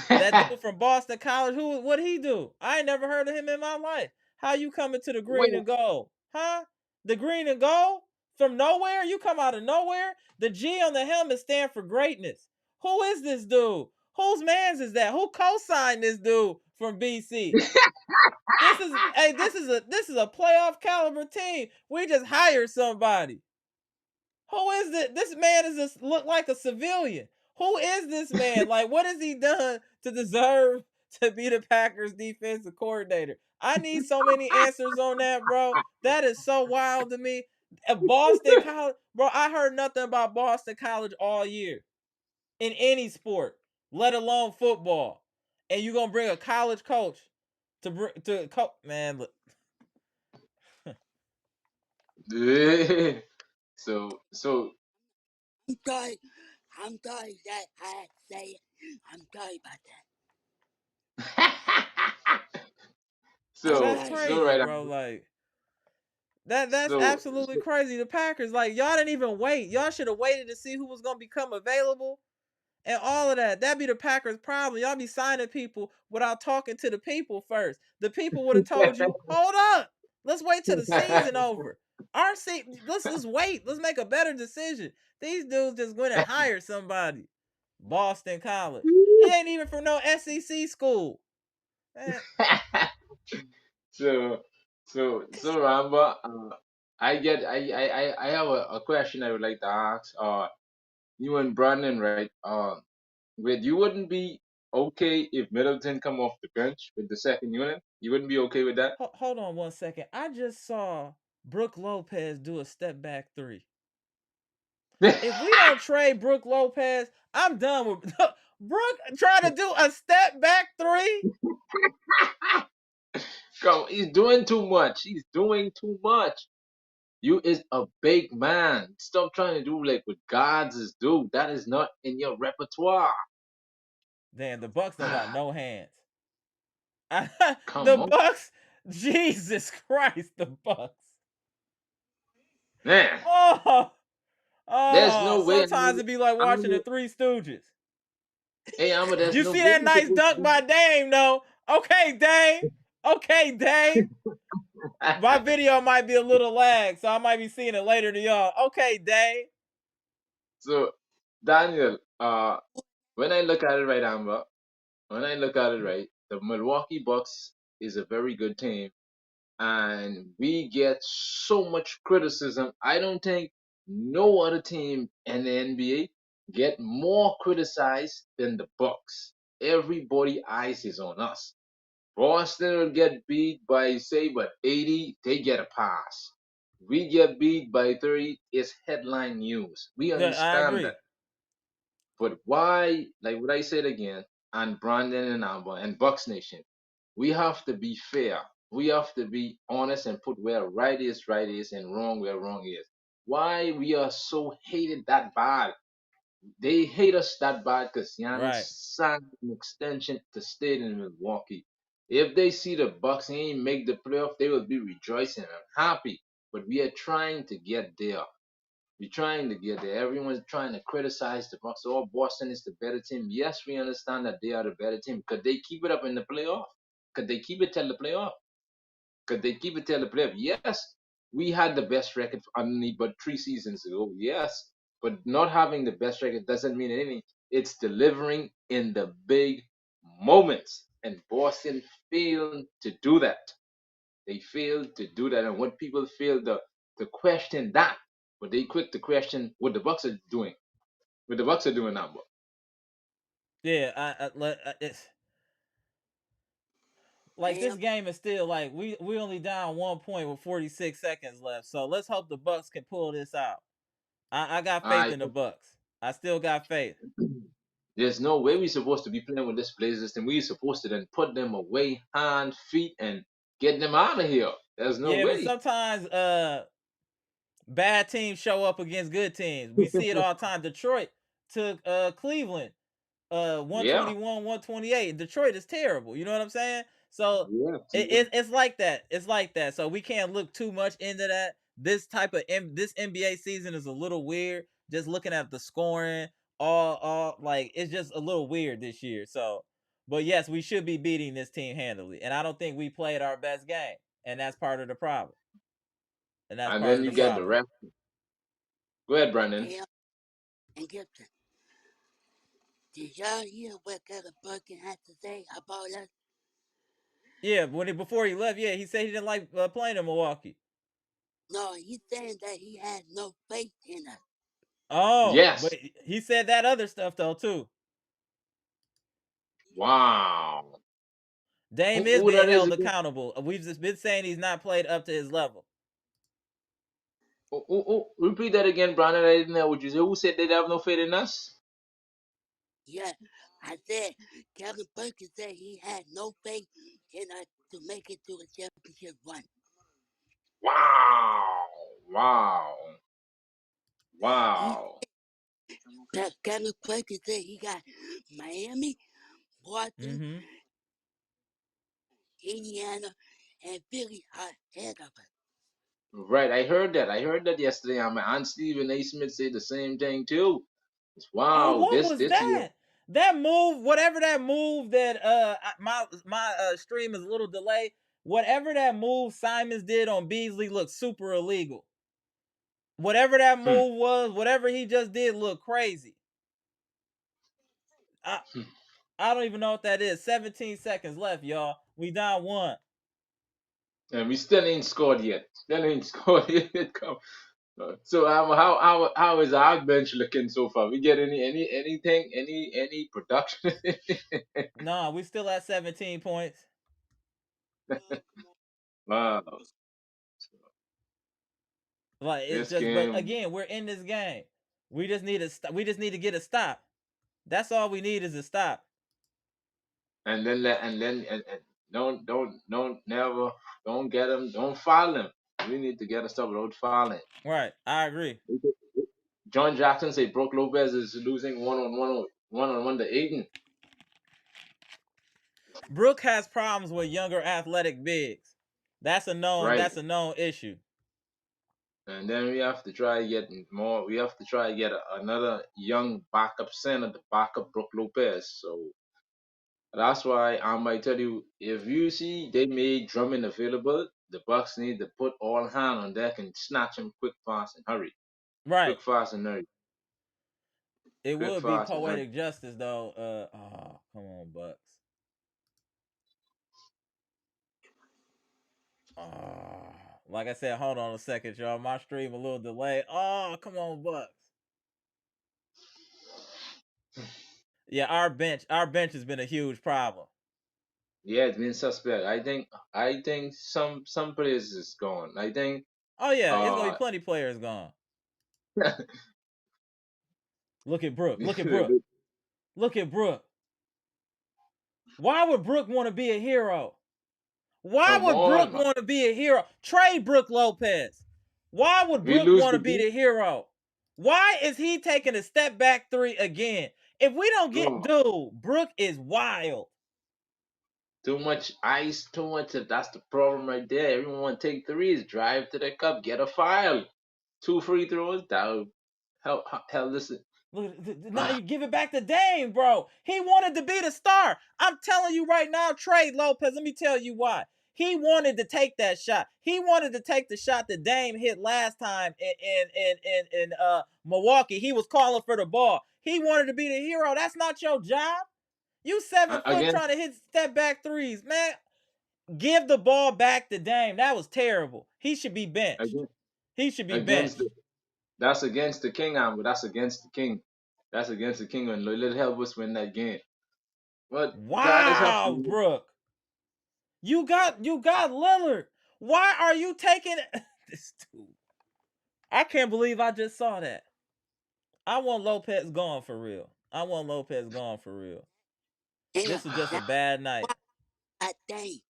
That dude from Boston College, what he do? I ain't never heard of him in my life. How you coming to the green Wait. and gold? Huh? The green and gold? From nowhere? You come out of nowhere? The G on the helmet stand for greatness. Who is this dude? Whose man's is that? Who co-signed this dude from BC? This is a playoff caliber team. We just hired somebody. Who is it? This man is just look like a civilian. Who is this man? Like, what has he done to deserve to be the Packers defensive coordinator? I need so many answers on that, bro. That is so wild to me. Boston College, bro. I heard nothing about Boston College all year in any sport, let alone football. And you gonna bring a college coach man? Look, So I'm sorry. I'm sorry that I had to say it. I'm sorry about that. I'm that's sorry. so crazy, right. bro. Like that's So, absolutely so crazy. The Packers, like y'all didn't even wait. Y'all should have waited to see who was gonna become available and all of that. That'd be the Packers' problem. Y'all be signing people without talking to the people first. The people would have told you, hold up, let's wait till the season over. Let's just wait. Let's make a better decision. These dudes just went and hired somebody. Boston College. He ain't even from no SEC school. Man, so So Ramba, I have a question I would like to ask. You and Brandon, right? With you wouldn't be okay if Middleton come off the bench with the second unit. You wouldn't be okay with that. Hold on 1 second. I just saw Brooke Lopez do a step back three. If we don't trade Brooke Lopez, I'm done with Brooke trying to do a step back three. Come, he's doing too much. He's doing too much. You is a big man. Stop trying to do like what gods is do. That is not in your repertoire. Damn, the Bucks don't got no hands. The Come on, Bucks, Jesus Christ, the Bucks. man. Oh, There's no way. sometimes it'd be like watching the Three Stooges. Hey, Amma, there's You no see way that we nice supposed dunk by Dame, though? Okay, Dame. Okay, Dame. My to. video might be a little lag, so I might be seeing it later to y'all. Okay, Dame. So, Daniel, when I look at it right, Amber, when I look at it right, the Milwaukee Bucks is a very good team, and we get so much criticism. I don't think no other team in the NBA get more criticized than the Bucks. Everybody eyes is on us. Boston will get beat by say what 80, they get a pass. We get beat by 30, it's headline news. We I understand that. agree. But why, like what I said again, and Brandon and Amber and Bucks Nation, we have to be fair. We have to be honest and put where right is and wrong where wrong is. Why we are so hated that bad? They hate us that bad because Giannis Right. signed an extension to stay in Milwaukee. If they see the Bucks ain't make the playoff, they will be rejoicing and happy. But we are trying to get there. We're trying to get there. Everyone's trying to criticize the Bucks. Oh, Boston is the better team. Yes, we understand that they are the better team. Could they keep it up in the playoff? Could they keep it till the playoff? Could they keep it till the playoff? Yes, we had the best record only but 3 seasons ago. Yes, but not having the best record doesn't mean anything. It's delivering in the big moments, and Boston failed to do that. They failed to do that, and when people fail to question that, but they quick to question what the Bucks are doing. What the Bucks are doing now, bro. Yeah, it's like this Bam, game is still like we only down 1 point with 46 seconds left. So let's hope the Bucks can pull this out. I got faith I in the Bucks. I still got faith. There's no way we're supposed to be playing with this Blazers, and we're supposed to then put them away, hand, feet, and get them out of here. There's no Yeah, but way. sometimes bad teams show up against good teams. We see it all the time. Detroit took Cleveland 121, Yeah, 128. Detroit is terrible. You know what I'm saying? So yeah, it's like that. It's like that. So we can't look too much into that. This type of this NBA season is a little weird. Just looking at the scoring, all like it's just a little weird this year. So, but yes, we should be beating this team handily, and I don't think we played our best game, and that's part of the problem. And that's and part then of you the get Bam, the problem. rest. Go ahead, Brandon. Bam, and Gibson. Did y'all hear what Kevin Perkins had to say about us? Yeah, before he left, yeah, he said he didn't like playing in Milwaukee. No, he's saying that he had no faith in us. Oh, but Yes. he said that other stuff though too. Wow. Dame is Who that being is held again? accountable. We've just been saying he's not played up to his level. Repeat that again, Brandon. I didn't know what you said. Who said they have no faith in us? Yeah, I said Kevin Perkins said he had no faith in us to make it to a championship run. Wow. Wow. He Wow. Kevin Perkins said he got Miami, Boston, Mm-hmm. Indiana, and Philly ahead of us. Right. I heard that. I heard that yesterday. And my aunt Stephen A. Smith said the same thing too. Oh, Wow. what was This year. that? That move, whatever that move that my stream is a little delayed. Whatever that move Simons did on Beasley looked super illegal. Whatever that Hmm. move was, whatever he just did looked crazy. I Hmm. I don't even know what that is. 17 seconds left, y'all. We down one. And we still ain't scored yet. Still ain't scored yet. Come. So how is our bench looking so far? We get anything any production? No, we still at 17 points. Wow, Like it's this just, but game, again, we're in this game. We just need we just need to get a stop. That's all we need is a stop. and don't never don't get him, don't foul him. We need to get a stop without fouling. Right, I agree. John Jackson say Brook Lopez is losing one on one to Aiden. Brook has problems with younger athletic bigs. That's a known. Right? That's a known issue. And then we have to try get more. We have to try to get another young backup center to back up Brook Lopez. So that's why I might tell you, if you see they made Drummond available, the Bucks need to put all hand on deck and snatch him quick, fast, and hurry. Right. Quick, fast, and hurry. It Quick, would be fast, and hurry. poetic justice though. Oh, come on, Bucks. Oh, like I said, hold on a second, y'all. My stream a little delayed. Oh, come on, Bucks. Yeah, our bench has been a huge problem. Yeah, it's been suspect. I think some players is gone. I think Oh yeah, it's gonna be uh plenty players gone. Look at Brook. Look at Brook. Look at Brook. Why would Brook want to be a hero? Why come would on, Brook man. want to be a hero? Trade Brook Lopez. Why would We Brook lose want the to be beat. the hero? Why is he taking a step back three again? If we don't get Oh, dude, Brook is wild. too much ice, too much of that's the problem right there. Everyone want to take threes, drive to the cup, get a foul. Two free throws, down. Hell, listen. Look, now you give it back to Dame, bro. He wanted to be the star. I'm telling you right now, trade Lopez. Let me tell you why. He wanted to take that shot. He wanted to take the shot that Dame hit last time in Milwaukee. He was calling for the ball. He wanted to be the hero. That's not your job. You 7 foot Against trying to hit step back threes, man. Give the ball back to Dame. That was terrible. He should be benched. against He should be against benched. the that's against the king, but that's against the king. That's against the king, and let help us win that game. But guys have Wow, to. Brooke. You got Lillard. Why are you taking this dude? I can't believe I just saw that. I want Lopez gone for real. I want Lopez gone for real. Yeah, This was just a that's bad night. why I think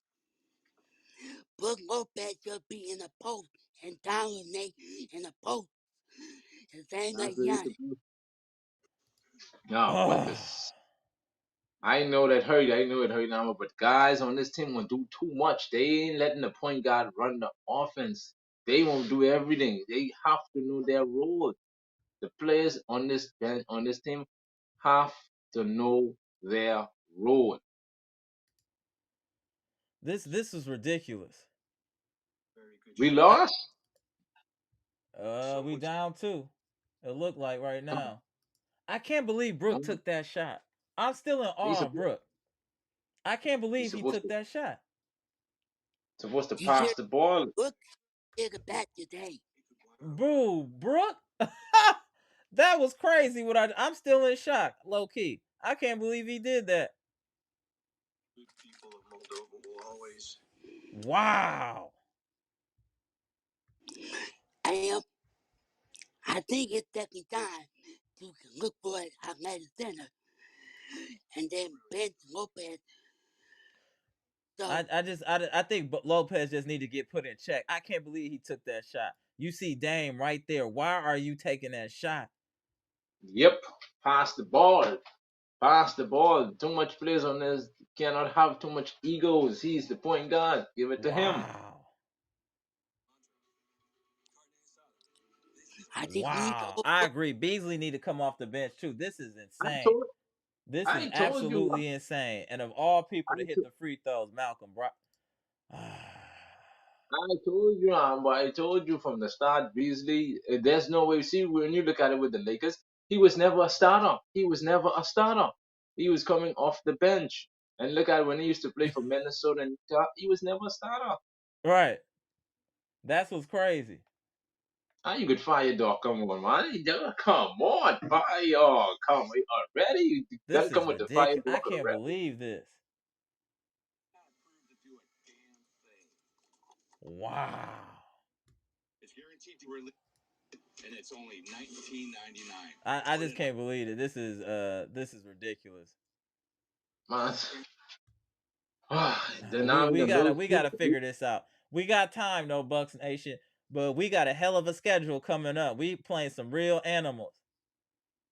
Brook Lopez should be in the post and dominate in the post. The same That's like what it's Giannis. supposed. No, but Oh, this. I know that hurt. I know it hurt now, but guys on this team won't do too much. They ain't letting the point guard run the offense. They won't do everything. They have to know their role. The players on this bench, on this team have to know their role. this is ridiculous. We I, lost. we down two. It looked like right now. I can't believe Brook took that shot. I'm still in He's awe of Brook. I can't he's believe he took that shot. supposed to He pass should the ball. look at the back today. Boo, Brook. That was crazy. I'm still in shock, low key. I can't believe he did that. Wow. I am. I think it's definitely time to look for an athletic center and then bench Lopez. So I think Lopez just need to get put in check. I can't believe he took that shot. You see Dame right there. Why are you taking that shot? Yep, pass the ball. Pass the ball. Too much players on this cannot have too much egos. He's the point guard. Give it to him. Wow. I think we need to Wow. I overlook. agree. Beasley need to come off the bench too. This is I insane. told This is I told you. absolutely insane. And of all people to I, hit the free throws, Malcolm I told you, but I told you from the start, Beasley. There's no way. See, when you look at it with the Lakers, he was never a starter. He was never a starter. He was coming off the bench. And look at when he used to play for Minnesota and Utah, he was never a starter. Right. That's what's crazy. How you could fire dog? Come on, man. Come on, fire. Oh, come on. Already? You This gotta is come with the fire ridiculous. I dog can't already. believe this. Wow. I just can't believe it. This is ridiculous. Man. Then We now we we gonna gotta lose we two. gotta figure this out. We got time though, Bucks Nation, but we got a hell of a schedule coming up. We playing some real animals.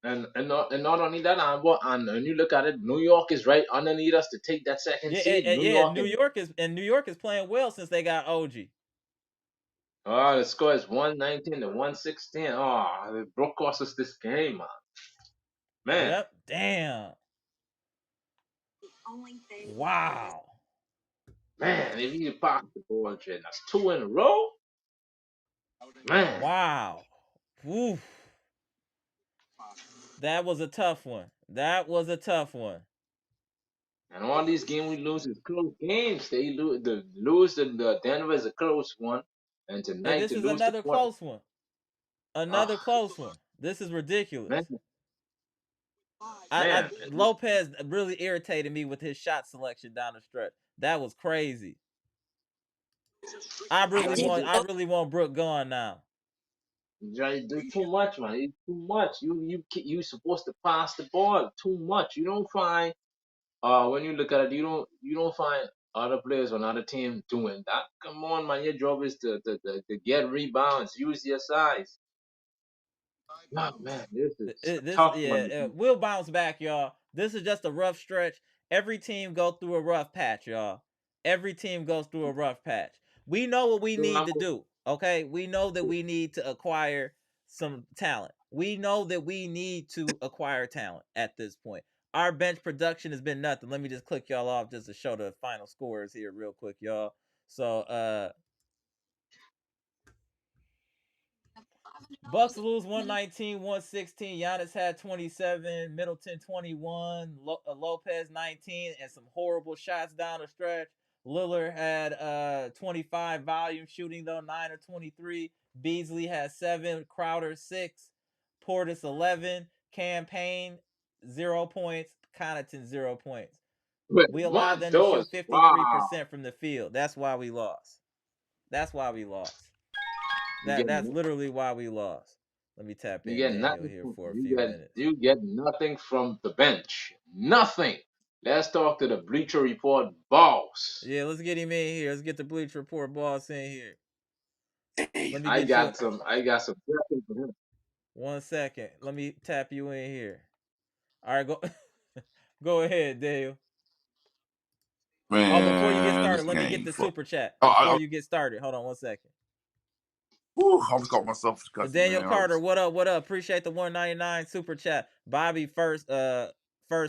And not only that, and when you look at it, New York is right underneath us to take that second Yeah, seed. New yeah. York and New York is playing well since they got OG. the score is 119 to 116. Oh, it broke cost us this game, man. Man, Yep. Damn. Wow. man, if you pass the ball, Jen, that's two in a row. Man, Wow. Woof. That was a tough one. That was a tough one. and all these games we lose is close games. They lose the Denver is a close one, and And tonight this to is lose to another Portland. close one. Another Ah, close one. This is ridiculous. man, I man, Lopez really irritated me with his shot selection down the stretch. That was crazy. I think man, I really want Brook gone now. you try to do too much, man. It's too much. You supposed to pass the ball too much. You don't find when you look at it, you don't find other players on other team doing that. Come on, man. Your job is to get rebounds. Use your size. Nah, man, this is a This tough one yeah, to beat. we'll bounce back, y'all. This is just a rough stretch. Every team goes through a rough patch, y'all. Every team goes through a rough patch. We know what we So need to do. Okay, we know that we need to acquire some talent. We know that we need to acquire talent at this point. Our bench production has been nothing. Let me just click y'all off just to show the final scores here real quick, y'all. So Bucks lose 119, 116. Giannis had 27, Middleton 21, Lopez 19, and some horrible shots down the stretch. Lillard had 25 volume shooting though, 9 or 23. Beasley had 7, Crowder 6, Portis 11, Campaign 0 points, Connaughton 0 points. but We allowed my them to shoot doors, wow, 53% from the field. That's why we lost. That's why we lost. you get That's literally why we lost. Let me tap you in get Daniel nothing here from for a few minutes. you get nothing from the bench. Nothing. Let's talk to the Bleacher Report boss. Yeah, let's get him in here. Let's get the Bleach Report boss in here. Let me I get you got some I got some questions for him. 1 second. Let me tap you in here. All right, go go ahead, Daniel. Oh, before you get Man, started, this let me get game the fuck. super chat. Oh, Before you get started, hold on 1 second. I was caught myself cussing, Daniel man. Carter, what up? What up? Appreciate the 199 super chat. Bobby first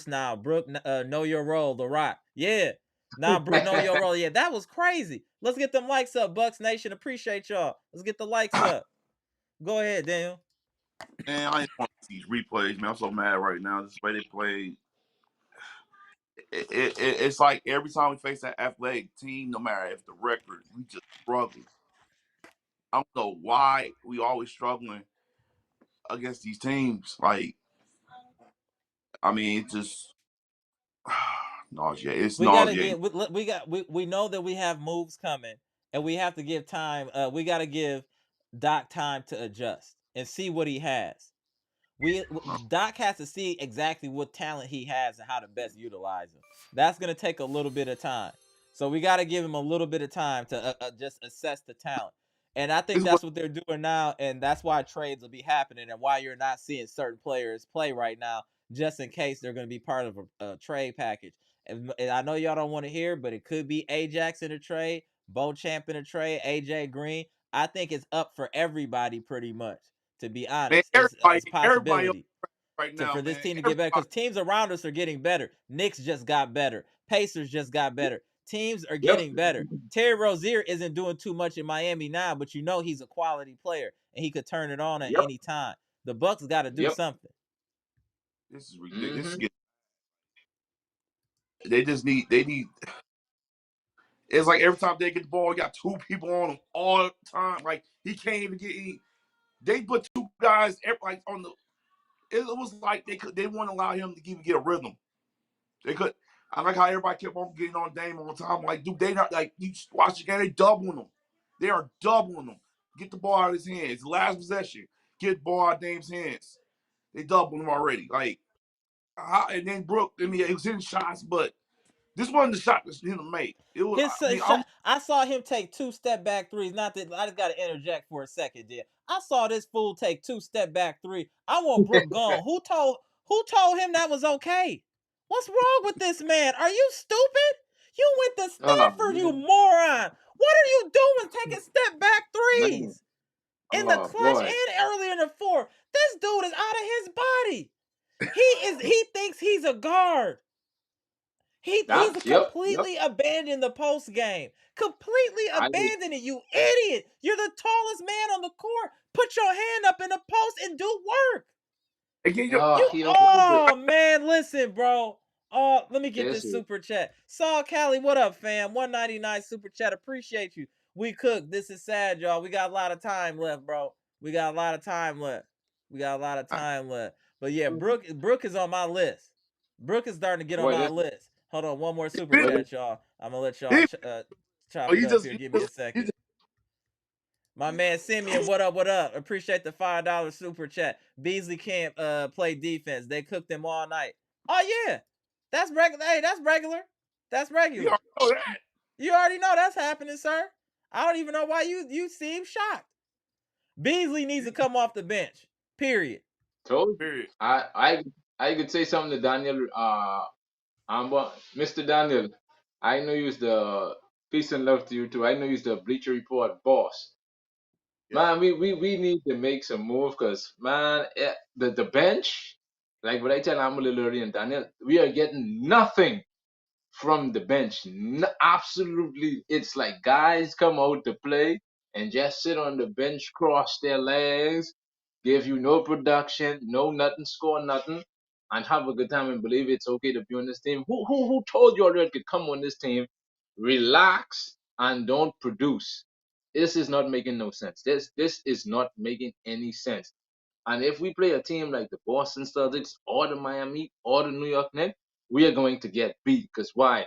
now. Brooke, know your role. The Rock, yeah. Now Brooke, know your role. Yeah, that was crazy. Let's get them likes up, Bucks Nation. Appreciate y'all. Let's get the likes up. Go ahead, Daniel. Man, I ain't want to see these replays, man. I'm so mad right now. This way they play. It's like every time we face that athletic team, no matter if the record, we just struggle. I don't know why we always struggling against these teams. Like, I mean, it's just nauseating. It's We gotta get. nauseating. We know that we have moves coming, and we have to give time. We gotta give Doc time to adjust and see what he has. Doc has to see exactly what talent he has and how to best utilize him. That's gonna take a little bit of time. So we got to give him a little bit of time to just assess the talent. And I think This is what that's what they're doing now, and that's why trades will be happening, and why you're not seeing certain players play right now, just in case they're going to be part of a trade package. And I know y'all don't want to hear, but it could be Ajax in a trade, Beauchamp in a trade, AJ Green. I think it's up for everybody pretty much. To be man. honest, Everybody, it's everybody on possibility right to now, for this man. team to get better Everybody. because teams around us are getting better. Knicks just got better. Pacers just got better. Teams are Yep. getting better. Terry Rozier isn't doing too much in Miami now, but you know he's a quality player and he could turn it on at Yep. any time. The Bucks got to do Yep. something. This is ridiculous. Mm-hmm. They just need. They need. It's like every time they get the ball, you got two people on him all the time. Like he can't even get. They put two guys like on the. It was like they wouldn't allow him to even get a rhythm. They could. I like how everybody kept on getting on Dame all the time. Like, dude, they not like you watch the game. They doubling them. They are doubling them. Get the ball out of his hands. Last possession. Get the ball out of Dame's hands. They doubled him already. Like, and then Brook. I mean, he was hitting shots, but this wasn't the shot that him make. It was. His I mean, shot, I saw him take 2 step back threes. Not that I just got to interject for a second, there. I saw this fool take 2 step back three. I want Brook gone. Who told him that was okay? What's wrong with this man? Are you stupid? You went to Oh Stanford, you man, moron. What are you doing taking step back man. threes in the Oh clutch boy. and early in the fourth? This dude is out of his body. He thinks he's a guard. He's That. Yep. Yep. completely abandoned the post game. Completely I. abandoned it, you idiot. You're the tallest man on the court. Put your hand up in the post and do work. again, Oh, You he don't do it. oh man, listen, bro. Let me get Yes, this sir. super chat. Saul Cali, what up, fam? 199 super chat. Appreciate you. We cooked. This is sad, y'all. We got a lot of time left, bro. We got a lot of time left. We got a lot of time left. But yeah, Brooke is on my list. Brooke is starting to get on Boy, my this. list. Hold on, one more super Boy, chat, y'all. I'm gonna let y'all he, chop it he up just, here. he Give me a just, he second. just My man Simeon, what up? What up? Appreciate the $5 super chat. Beasley can't play defense. They cooked him all night. Oh yeah, that's regular. Hey, that's regular. That's he regular. already know that. You already know that's happening, sir. I don't even know why you seem shocked. Beasley needs to come off the bench. Period. told you. Period. I could say something to Daniel. Mr. Daniel. I know you's the peace and love to you too. I know you's the Bleacher Report boss. Yep. Man, we need to make some move because man, the bench, like what I tell Lillard and Daniel, we are getting nothing from the bench. Absolutely, it's like guys come out to play and just sit on the bench, cross their legs, give you no production, no nothing, score nothing, and have a good time and believe it's okay to be on this team. Who told you already to come on this team, relax and don't produce? This is not making no sense. This is not making any sense. And if we play a team like the Boston Celtics or the Miami or the New York Knicks, we are going to get beat. Because why?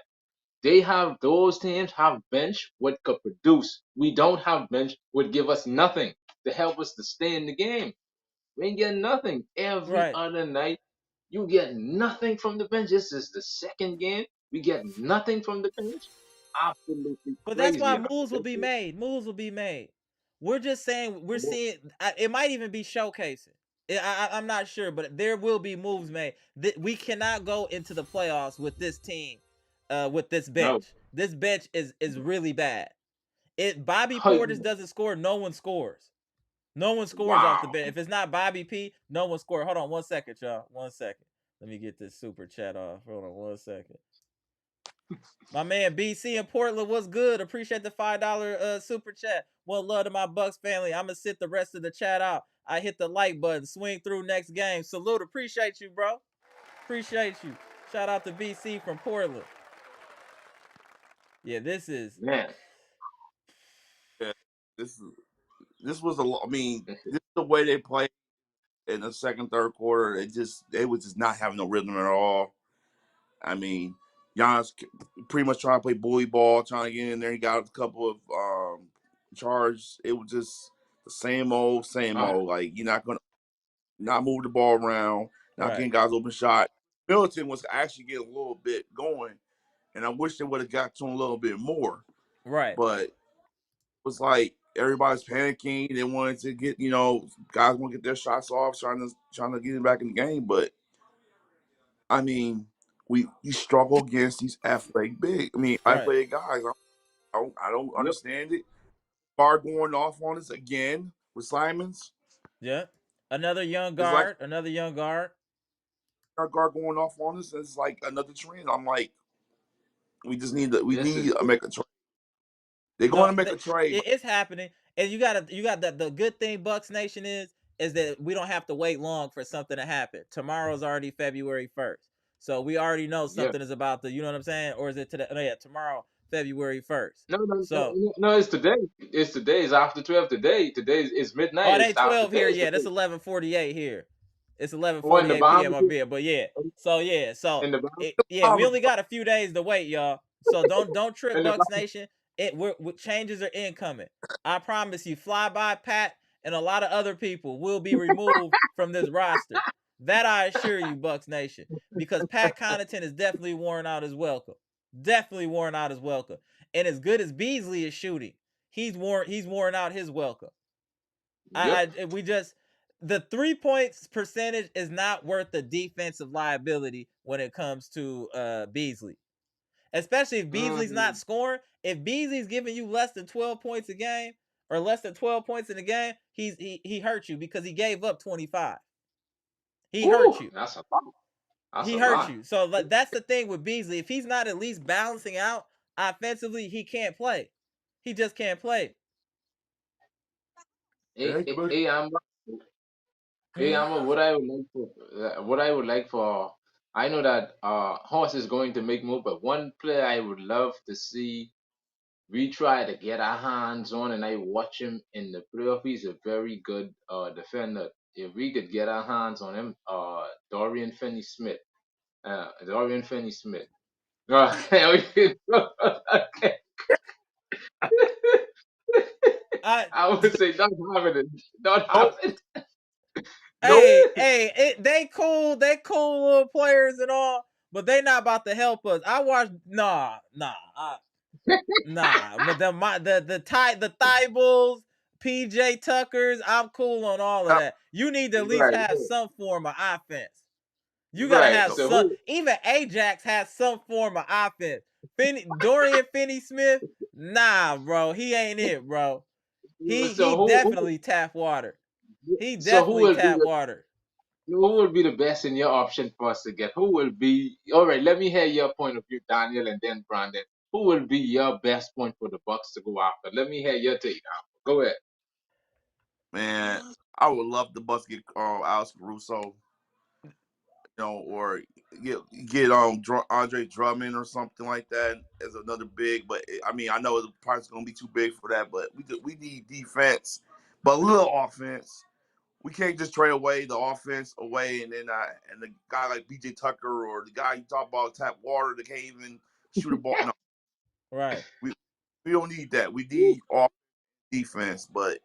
They have those teams have bench what could produce. We don't have bench would give us nothing to help us to stay in the game. We ain't getting nothing. Every Right. other night, you get nothing from the bench. This is the second game. We get nothing from the bench. Absolutely But that's crazy. why moves will be made. Moves will be made. We're just saying we're seeing. It might even be showcasing. I'm not sure, but there will be moves made. We cannot go into the playoffs with this team, with this No. bench. This bench is really bad. If Bobby Oh, Portis doesn't score, no one scores. No one scores off the wow. bench. If it's not Bobby P, no one scores. Hold on 1 second, y'all. 1 second. Let me get this super chat off. Hold on 1 second. My man BC in Portland, what's good? Appreciate the $5 super chat. One love to my Bucks family. I'm gonna sit the rest of the chat out. I hit the like button, swing through next game. Salute, appreciate you, bro. Appreciate you. Shout out to BC from Portland. Yeah, this is Man. Yeah. This this was I mean, this is the way they play in the second, third quarter. They was just not having no rhythm at all. I mean, Giannis pretty much trying to play bully ball, trying to get in there. He got a couple of charges. It was just the same old, same Ah, old. Like you're not gonna not move the ball around, not right, getting guys open shot. Middleton was actually getting a little bit going, and I wish they would have got to him a little bit more. right. But it was like everybody's panicking. They wanted to get, guys want to get their shots off, trying to get it back in the game. But I mean, we struggle against these Right. athletic guys. I don't yep. understand it. Bar going off on us again with Simons. Yeah. Another young It's like guard. Another young guard. our guard going off on us. It's like another trend. I'm like, we This need is to make a trade. They're going No, to make a trade. it's happening, and you got the good thing, Bucks Nation is that we don't have to wait long for something to happen. Tomorrow's already February 1st, so we already know yeah. something is about to. You know what I'm saying? Or is it today? No, yeah, tomorrow, February 1st. No, no, So, no. It's today. It's today. It's after 12 today. Today is midnight. oh, it It's ain't after 12 here today. yet. It's 11:48 here. It's Oh, in the 11:48 p.m. Bahamas. up here. But yeah. So yeah. So In the Bahamas. yeah, we only got a few days to wait, y'all. So don't trip, In the Bucks Bahamas. Nation. Changes are incoming. I promise you. Fly by Pat and a lot of other people will be removed from this roster. That I assure you, Bucks Nation, because Pat Connaughton is definitely worn out his welcome. Definitely worn out his welcome. And as good as Beasley is shooting, he's worn out his welcome. Yep. We just the 3 points percentage is not worth the defensive liability when it comes to Beasley. Especially if Beasley's not Mm, scoring. If Beasley's giving you less than 12 points a game or less than 12 points in the game, he hurt you because he gave up 25. He hurt whew, you. that's a lot. That's He a hurt lot. you. So that's the thing with Beasley. If he's not at least balancing out offensively, he can't play. He just can't play. Hey, hey, hey, what I would like for what I would like for I know that Horse is going to make move, but one player I would love to see we try to get our hands on, and I watch him in the playoff. He's a very good defender. If we could get our hands on him, Dorian Finney-Smith. Dorian Finney-Smith. Okay. I I would say not having it. Not Nope. having it. Nope. they cool little players and all, but they not about to help us. I watched nah, but the Thibulls, PJ Tuckers, I'm cool on all of that. You need to at least Right, have some form of offense. You gotta right. have So some. who? Even Ajax has some form of offense. Dorian Finney-Smith, nah, bro, he ain't it, bro. He So who? definitely tap water. He So who definitely will be tap water. who will be the best in your option for us to get? Who will be all right? Let me hear your point of view, Daniel, and then Brandon. Who will be your best point for the Bucks to go after? Let me hear your take. Go ahead. Man, I would love the Bucks get Alex Caruso, or get Andre Drummond or something like that as another big. But I mean, I know the price is gonna be too big for that. But we need defense, but a little offense. We can't just trade away the offense away, and then and the guy like B.J. Tucker or the guy you talk about tap water that can't even shoot a ball. No, Right. we we don't need that. We need all defense, but.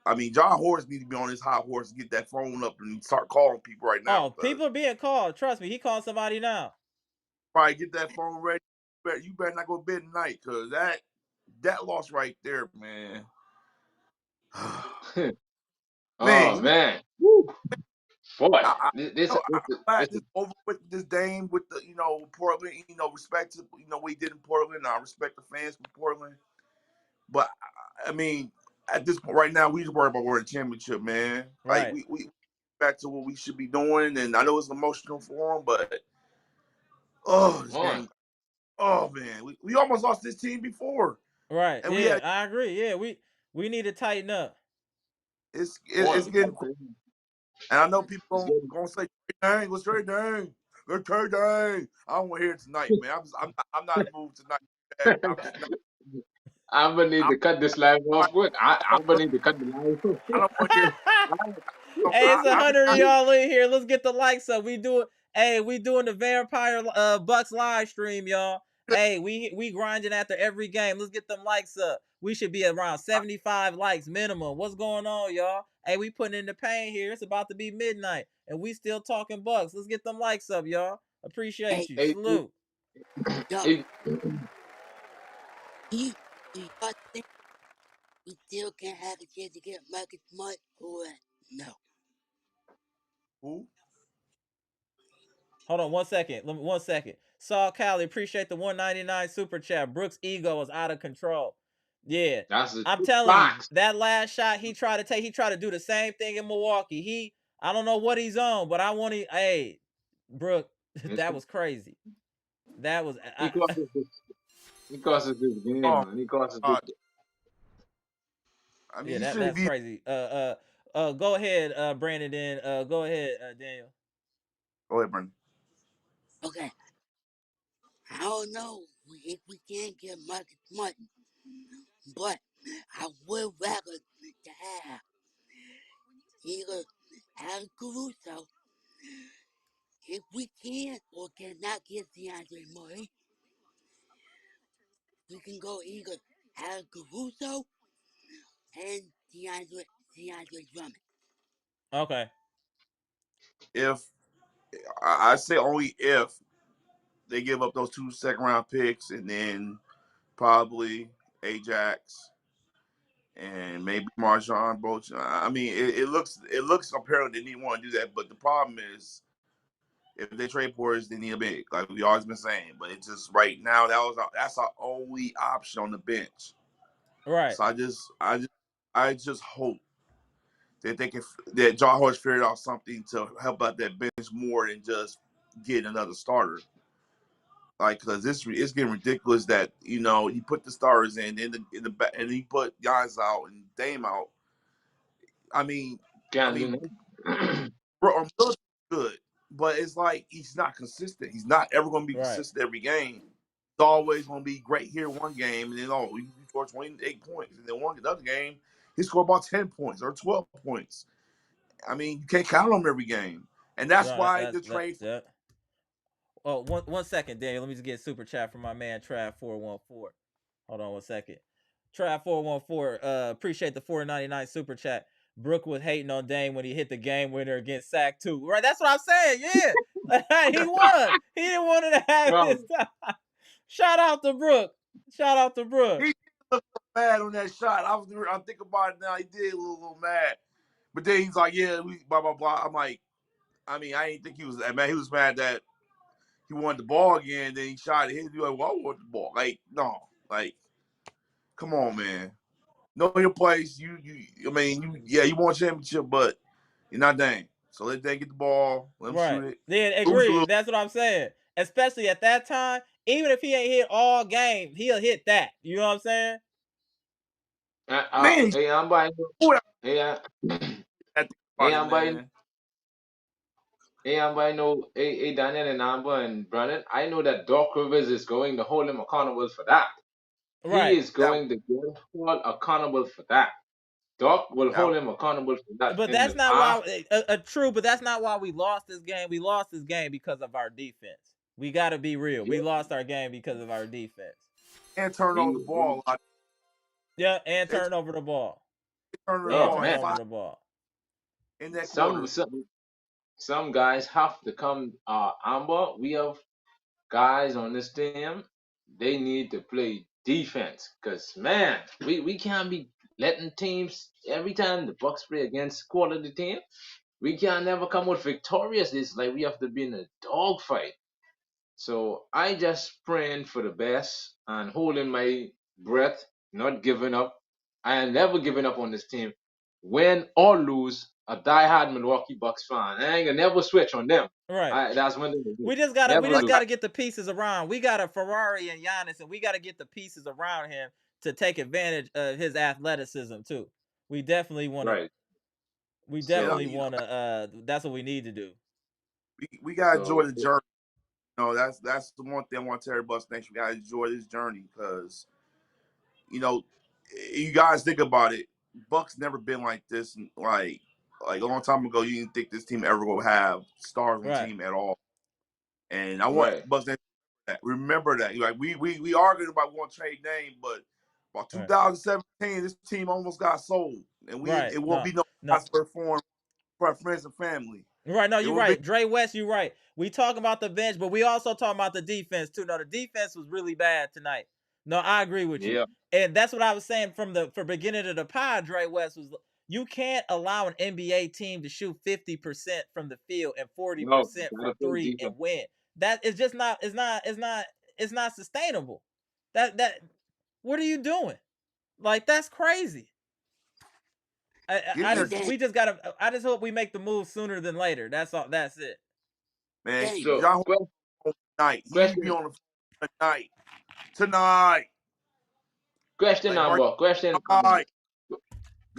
I mean, John Horse need to be on his high horse and get that phone up and start calling people right now Oh, because people are being called. Trust me, he called somebody now. probably get that phone ready. You better not go to bed tonight because that loss right there, man. Oh Man, man, Woo. Boy, I, this I'm this glad this this over with this game with the Portland. Respect to what he did in Portland. I respect the fans from Portland, but I mean, at this point right now, we just worry about winning the championship, man. Like Right. we back to what we should be doing, and I know it's emotional for him, but oh, come this on. game. Oh man, we almost lost this team before, Right. and we Yeah, had I agree. Yeah, we need to tighten up. it's One, getting. And I know people it's getting gonna say, "Dang, what's Trey Dang? Let's Trey Dang." I don't want to hear it tonight, man. I'm not in the mood tonight. I'm just not. I'm gonna need I'm, to cut this live I, off quick. I'm gonna need to cut the live off I quick. don't want to hear. Hey, it's a I'm hundred of not. y'all in here. Let's get the likes up. We doing the Vampire Bucks live stream, y'all. Hey, we grinding after every game. Let's get them likes up. We should be around 75 likes minimum. What's going on, y'all? Hey, we putting in the pain here. It's about to be midnight, and we still talking Bucks. Let's get them likes up, y'all. Appreciate Hey, you. Hey, Salute. Doc, hey, do y'all think we still can have a chance to get Marcus Smart or no? Who? Hold on 1 second. Let me 1 second. Saul Cali, appreciate the 199 super chat. Brooks' ego is out of control. Yeah. that's the I'm two telling you, facts. that last shot he tried to do the same thing in Milwaukee. I don't know what he's on, but I want to hey, Brooke, that was crazy. That was He cost us this. He cost us this game, Oh man. He cost us this. God! I mean, yeah, he shouldn't that's be. crazy. Go ahead, Brandon, then go ahead, Daniel. Go ahead, Brandon. Okay, I don't know if we can't get Marcus Smart, but I would rather to have either Alex Caruso if we can or cannot get DeAndre Murray. We can go either Alex Caruso and DeAndre Drummond. Okay. If I say only if they give up those 2 second-round picks and then probably Ajax and maybe Marshawn Boach. I mean, it looks apparently they didn't want to do that, but the problem is if they trade for us, they need a big, like we always been saying. But it's just right now that's our only option on the bench. Right. So I just hope that they can that John Horse figured out something to help out that bench more than just get another starter. Like, cause it's getting ridiculous that you put the starters in the back and you put Giannis out and Dame out. I mean, I Can't do mean, nothing. bro, Miller's good, but it's like he's not consistent. He's not ever going to be Right. consistent every game. He's always going to be great here one game, and then he scored 28 points, and then another game he scored about 10 points or 12 points. I mean, you can't count on him every game, and that's No, why that's the that. trade. Yeah. Oh, one second, Daniel. Let me just get super chat from my man Trav414. Hold on 1 second. Trav414. Appreciate the 4.99 super chat. Brooke was hating on Dame when he hit the game winner against Sac 2. Right, that's what I'm saying. Yeah. He won. He didn't want to have his Bro, time. Shout out to Brooke. Shout out to Brooke. He looked mad on that shot. I'm thinking about it now. He did look a little mad, but then he's like, "Yeah, we blah blah blah." I'm like, I mean, I didn't think he was that mad. He was mad that he wanted the ball again. Then he shot it. He'd be like, "Well, I want the ball." Like, no, like, come on, man. Know your place. I mean, you want a championship, but you're not Dame. So let Dame get the ball. Let him Right. shoot it. Then Lose a agree. little. That's what I'm saying. Especially at that time, even if he ain't hit all game, he'll hit that. You know what I'm saying? Man, hey, I'm buying. who would Hey, I think hey, about it, I'm buying. man? Hey, I know. Hey, Daniel and Amber and Brandon. I know that Doc Rivers is going to hold him accountable for that. He Right. is That going to get held accountable for that. Doc will that hold him accountable for that But in that's the not after. why true, but that's not why we lost this game. We lost this game because of our defense. We got to be real. We Yeah, lost our game because of our defense. and turn over the we ball a lot. Yeah, and They turn over the ball. turn over the And oh ball turn man, over five the ball. in that some quarter. some some guys have to come. Amber, we have guys on this team. They need to play defense because man, we can't be letting teams every time the Bucks play against quality team. We can never come out victorious. It's like we have to be in a dogfight. So I just praying for the best and holding my breath, not giving up. I am never giving up on this team. Win or lose, a diehard Milwaukee Bucks fan. I ain't gonna never switch on them. Right. That's one thing to do. We Never just lose. gotta get the pieces around. We got a Ferrari and Giannis, and we gotta get the pieces around him to take advantage of his athleticism too. We definitely wanna Right. we Yeah, definitely So wanna that's what we need to do. we gotta enjoy so the journey. That's the one thing I want to tell everybody. Next, we gotta enjoy this journey because you know, you guys think about it. Bucks never been like this. Like a long time ago, you didn't think this team ever will have stars on Right. team at all. And I want right. Bucks to remember that. Like we argued about one trade name, but about Right. 2017, this team almost got sold, and Right. it won't No. be no No. transfer form for our friends and family. Right, no, It you're will be. right. Dre West, you're right. We talk about the bench, but we also talk about the defense too. No, the defense was really bad tonight. No, I agree with you. Yeah. And that's what I was saying from the beginning of the pod, Dre West was you can't allow an NBA team to shoot 50% from the field and No, 40% gotta from play three defense. and win. That is just not it's not sustainable. That what are you doing? Like that's crazy. Getting there, And then, We just gotta I just hope we make the move sooner than later. That's all that's it. man. Dame, So John tonight. He be question on the phone tonight. Tonight. question Like Mark number question. tonight.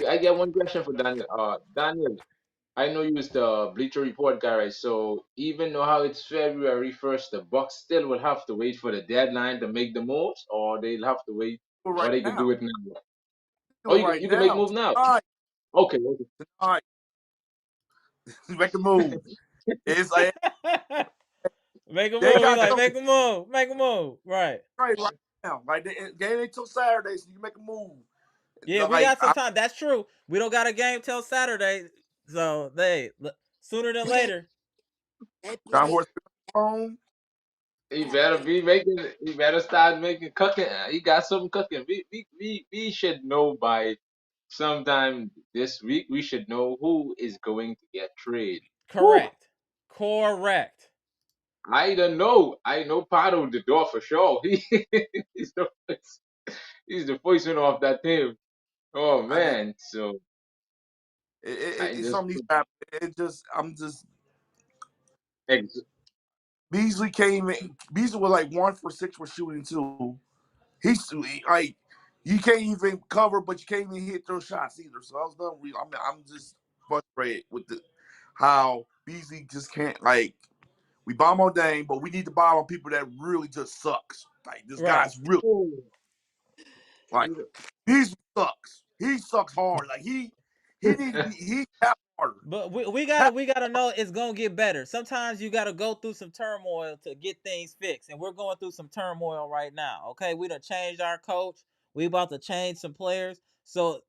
I get one question for Daniel. Daniel, I know you was the Bleacher Report guy, right? So even though how it's February 1st, the Bucks still will have to wait for the deadline to make the moves, or they'll have to wait, Do it or right they could now. do it now. Oh, Do it right you can make now. move now. Tonight. Okay, okay. Tonight. Make a move. It's like Make a they move. He got like, till make a move. Make a move. Right. right now. Like the game ain't till Saturday, so you can make a move. Yeah, we Like got some time. That's true. We don't got a game till Saturday. So sooner than Play, later. they John play. Horse phone. He I better play. be making. He better start making cooking. He got something cooking. We should know by sometime this week. We should know who is going to get traded. Whew. Correct. Correct. I don't know. I know Pato the door for sure. He's the first, he's the first one off that team. Oh I just man. So I it's just something needs to happen. It just I'm just ex- Beasley came in. Beasley was like 1 for 6 for shooting too. Like you can't even cover, but you can't even hit those shots either. So I was done. I'm just frustrated with the how Beasley just can't like. We bomb on Dame, but we need to bomb on people that really just sucks. Like this Right. guy's really oh, like Beasley sucks. He sucks hard. Like he need to be he tap harder. But we gotta Tap, we gotta know it's gonna get better. Sometimes you gotta go through some turmoil to get things fixed, and we're going through some turmoil right now. Okay, we done changed our coach. We about to change some players. So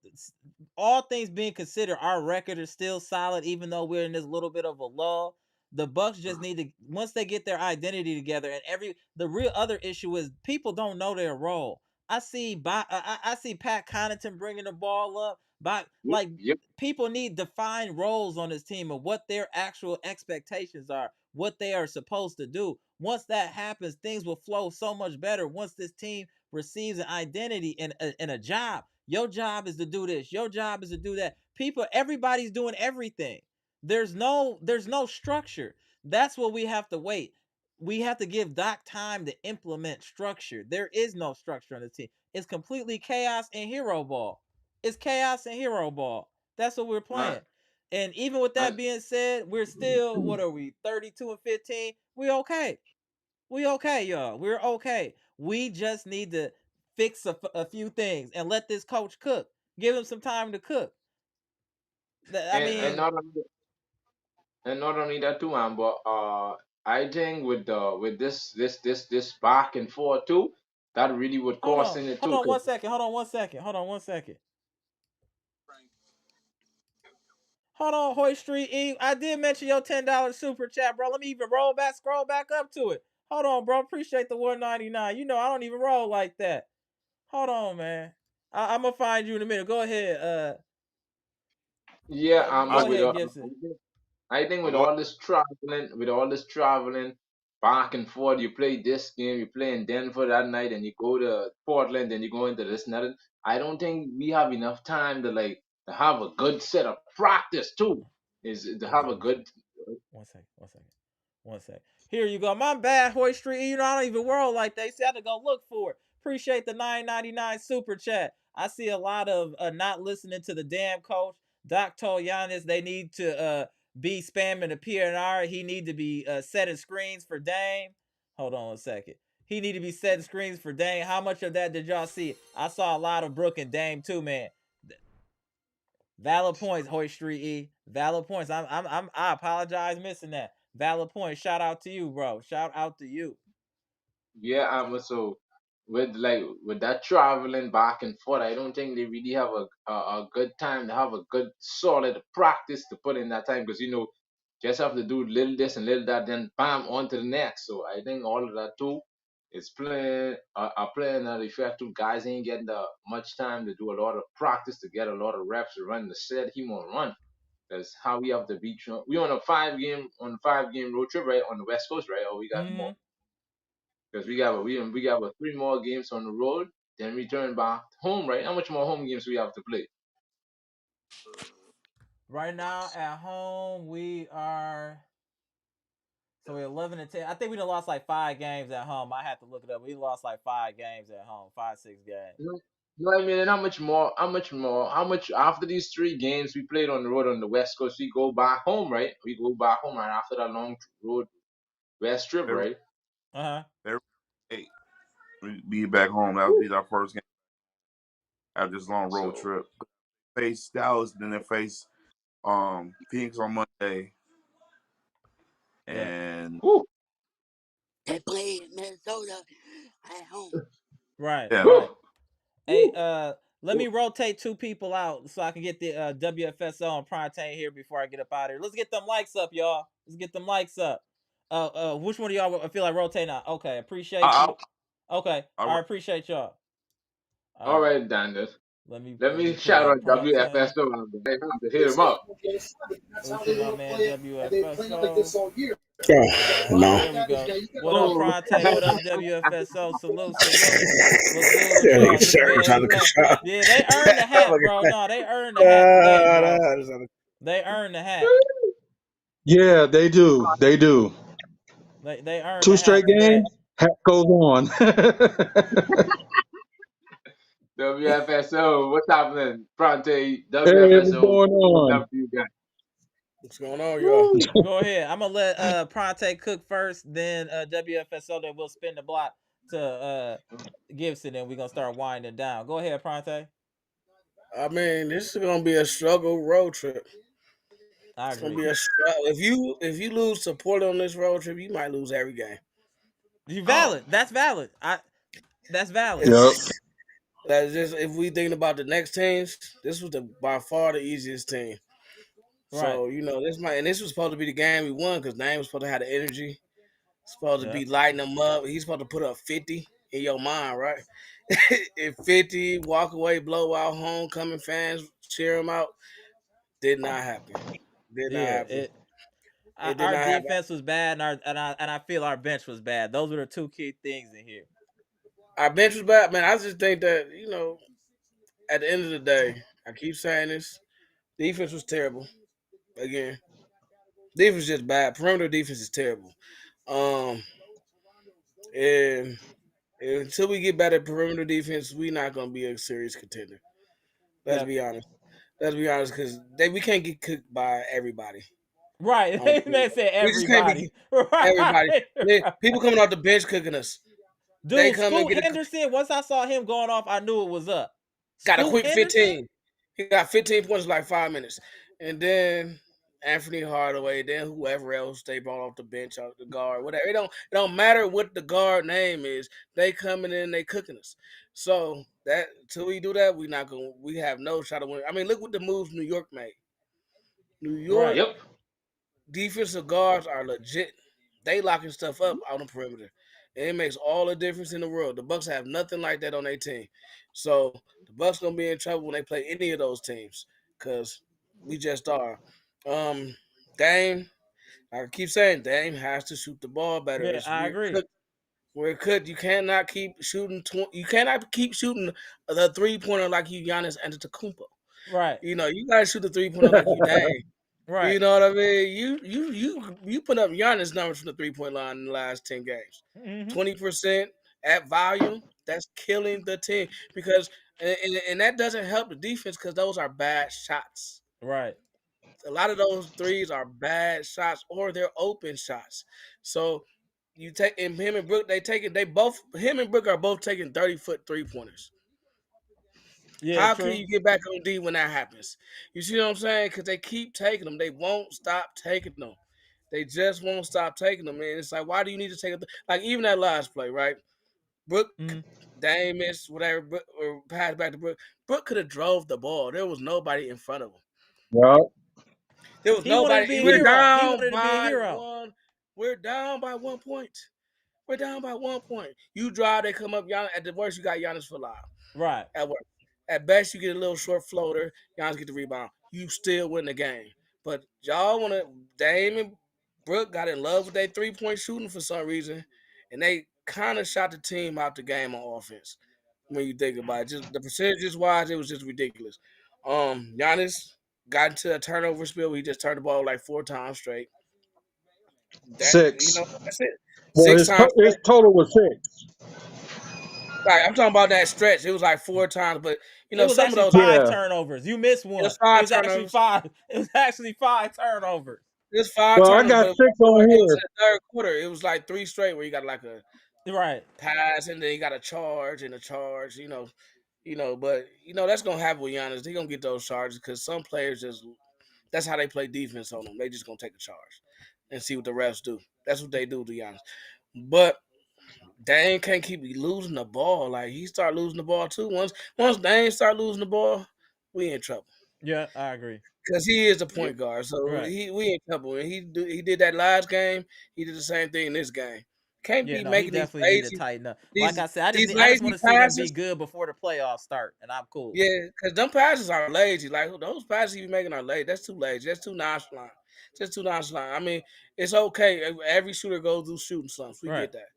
all things being considered, our record is still solid, even though we're in this little bit of a lull. The Bucks just need to once they get their identity together, and the real other issue is people don't know their role. I see Pat Connaughton bringing the ball up, but like yep. people need defined roles on this team of what their actual expectations are, what they are supposed to do. Once that happens, things will flow so much better. Once this team receives an identity and a job, your job is to do this. Your job is to do that. Everybody's doing everything. There's no structure. That's what we have to wait. We have to give Doc time to implement structure. There is no structure on the team. It's completely chaos and hero ball. It's chaos and hero ball. That's what we're Uh, playing. And even with I, that being said, we're still, what are we, 32 and 15? We okay. We okay, y'all. We're okay. We just need to fix a few things and let this coach cook. Give him some time to cook. I and mean, not only and not only that too, man, but I think with this back and forth too, that really would hold cost on. in it Hold too. on Cause one second. Hold on one second. Hold on one second. Hold on, Hoist Street E. I did mention your $10 super chat, bro. Let me even scroll back up to it. Hold on, bro. Appreciate the 199. You know I don't even roll like that. Hold on, man. I'm gonna find you in a minute. Go ahead. yeah, I Go but with ahead, Gibson. I think I want with all this traveling back and forth, you play this game, you play in Denver that night, and you go to Portland, then you go into this and that. I don't think we have enough time to to have a good set of practice too. Is to One have a second. good. One second. One second. One second. Here you go. My bad, Hoy Street. You know I don't even roll like that. See, I had to go look for it. Appreciate the 9.99 super chat. I see a lot of not listening to the damn coach. Doc told Giannis they need to be spamming the PNR. He need to be setting screens for Dame. Hold on a second. He need to be setting screens for Dame. How much of that did y'all see? I saw a lot of Brook and Dame too, man. Valid points, Hoy Street E. Valid points. I apologize missing that. Valid point. Shout out to you, bro. Shout out to you. Yeah, so with that traveling back and forth, I don't think they really have a good time to have a good solid practice to put in that time because just have to do little this and little that, then bam on to the next. So I think all of that too is playing are playing an effect too. Guys ain't getting much time to do a lot of practice to get a lot of reps to run the set he want to run. That's how we have to beat you. We on a 5 game road trip right on the West Coast, right? Or we got more Mm-hmm. because we got 3 more games on the road, then return back home, right? How much more home games we have to play? Right now at home we are we're 11 and 10. I think we done lost like 5 games at home. I have to look it up. We lost like 5 games at home, 5 6 games. No, I mean, and how much after these 3 games we played on the road on the West Coast, we go back home, right? We go back home right after that long road West trip, Every, right? Uh-huh. every hey, we be back home. That'll be our first game after this long road So, trip. Face Dallas, then they face Phoenix on Monday, Yeah. and whew, They play in Minnesota at home. Right, yeah, whew, right. Hey, whew, let me whew. rotate 2 people out so I can get the WFSO and Pronte here before I get up out of here. Let's get them likes up, y'all. Let's get them likes up. Which one of y'all feel like rotating out? Okay, appreciate I, you. Okay, I, I, I appreciate y'all. All All right, right, Daniel. let Let me me pull shout up out Pronte. WFSO. I have to hit him up. Let me see my man WFSO. Oh, no. There we go. What up, Oh, Pronte? What up, WFSO? Salute, salute. What's good with Yeah, y'all? nigga, This sir, man, trying you to know, shot. yeah, they earned the hat, bro. No, they earned the hat today, bro. They earned the hat. Yeah, they do. They do. They earned Two the straight hat today. games, hat goes on. WFSO. What's happening? Fronte, Hey, what's WFSO. going What on? up, you guys? What's going on, y'all? Woo. Go ahead. I'm gonna let Pronte cook first, then WFSO. Then we'll spin the block to Gibson, and we're gonna start winding down. Go ahead, Pronte. I mean, this is gonna be a struggle road trip. I It's gonna agree. be a struggle. If you lose support on this road trip, you might lose every game. You Oh, valid. That's valid. That's valid. Yep. That's just if we thinking about the next teams. This was by far the easiest team. Right. So this was supposed to be the game we won because Dame was supposed to have the energy. Supposed to Yeah. be lighting them up. He's supposed to put up 50 in your mind, right? If 50, walk away, blow out, homecoming fans cheer him out. Did not happen. Did not Yeah. happen. It did Our not happen. defense was bad, and I feel our bench was bad. Those were the 2 key things in here. Our bench was bad, man. I just think that at the end of the day, I keep saying this. Defense was terrible. Again, defense just bad. Perimeter defense is terrible. Um, and until we get better at perimeter defense, we're not gonna be a serious contender. Let's Yep. be honest. Let's be honest, because we can't get cooked by everybody Right. on the Man perimeter. said We just can't be everybody. Right. everybody. People coming off the bench cooking us. They Dude, come and Scoot get a Henderson, once I saw him going off, I knew it was up. got a Scoot quick Henderson? 15. He got 15 points in like 5 minutes. And then Anthony Hardaway, then whoever else they brought off the bench, out the guard, whatever. It don't matter what the guard name is. They coming in, they cooking us. So that till we do that, we have no shot to win. I mean, look what the moves New York made. New York Right. yep. defensive guards are legit. They locking stuff up on the perimeter. And it makes all the difference in the world. The Bucks have nothing like that on their team. So the Bucks gonna be in trouble when they play any of those teams. Cause we just are. Um Dame, I keep saying Dame has to shoot the ball better. Yeah, It's I weird. agree. We're cooked. You cannot keep shooting. You cannot keep shooting the 3-pointer like you Giannis Antetokounmpo. Right. You gotta shoot the 3-pointer like you Dame. Right. You know what I mean? You put up Giannis numbers from the 3-point line in the last 10 games. Hmm. 20% at volume. That's killing the team because and that doesn't help the defense because those are bad shots. Right. A lot of those threes are bad shots or they're open shots. So you take and him and Brook, they both him and Brook are both taking 30-foot 3-pointers. Yeah, How can true. you get back on D when that happens? You see what I'm saying? Because they keep taking them. They won't stop taking them. They just won't stop taking them, man. It's like, why do you need to take it? Like, even that last play, right? Brook, Hmm. Dame missed, whatever, or pass back to Brook. Brook could have drove the ball. There was nobody in front of him. Yep. There was He wanted to nobody. be a We're hero. He down wanted to be a by hero. one. We're down by 1 point. We're down by 1 point. You drive, they come up. At the worst, you got Giannis for live. Right. At work. At best, you get a little short floater. Giannis get the rebound. You still win the game. But y'all want to. Dame and Brooke got in love with their 3-point shooting for some reason, and they kind of shot the team out the game on offense. When you think about it, just the percentages wise, it was just ridiculous. Giannis got into a turnover spill. Where he just turned the ball like 4 times straight. That Six. that's it. Well, Six times his straight. total was six. Like I'm talking about that stretch. It was like 4 times, but It was some of actually those five Yeah. turnovers. You missed it one. was It 5 was actually turnovers. five. It was actually five turnovers. It was 5 Well, I turnovers, got but six on it was here. in the third quarter. It was like 3 straight where you got like a Right. pass and then you got a charge and a charge. But that's gonna happen with Giannis. He gonna get those charges because some players just that's how they play defense on them. They just gonna take a charge and see what the refs do. That's what they do to Giannis. But Dame can't keep losing the ball. Like he start losing the ball too. Once Dame start losing the ball, we in trouble. Yeah, I agree. Because he is the Yeah, point guard, so Right. we in trouble. And he did that last game. He did the same thing in this game. Can't Yeah, be no, he making these definitely need to lazy tighten up. Like these I said, these I just want lazy to see him be passes. good before the playoffs start, and I'm cool. Yeah, because them passes are lazy. Like those passes he be making are lazy. That's too lazy. That's too nonchalant. Just too nonchalant. I mean, it's okay. Every shooter goes through shooting slumps. We Right. get that,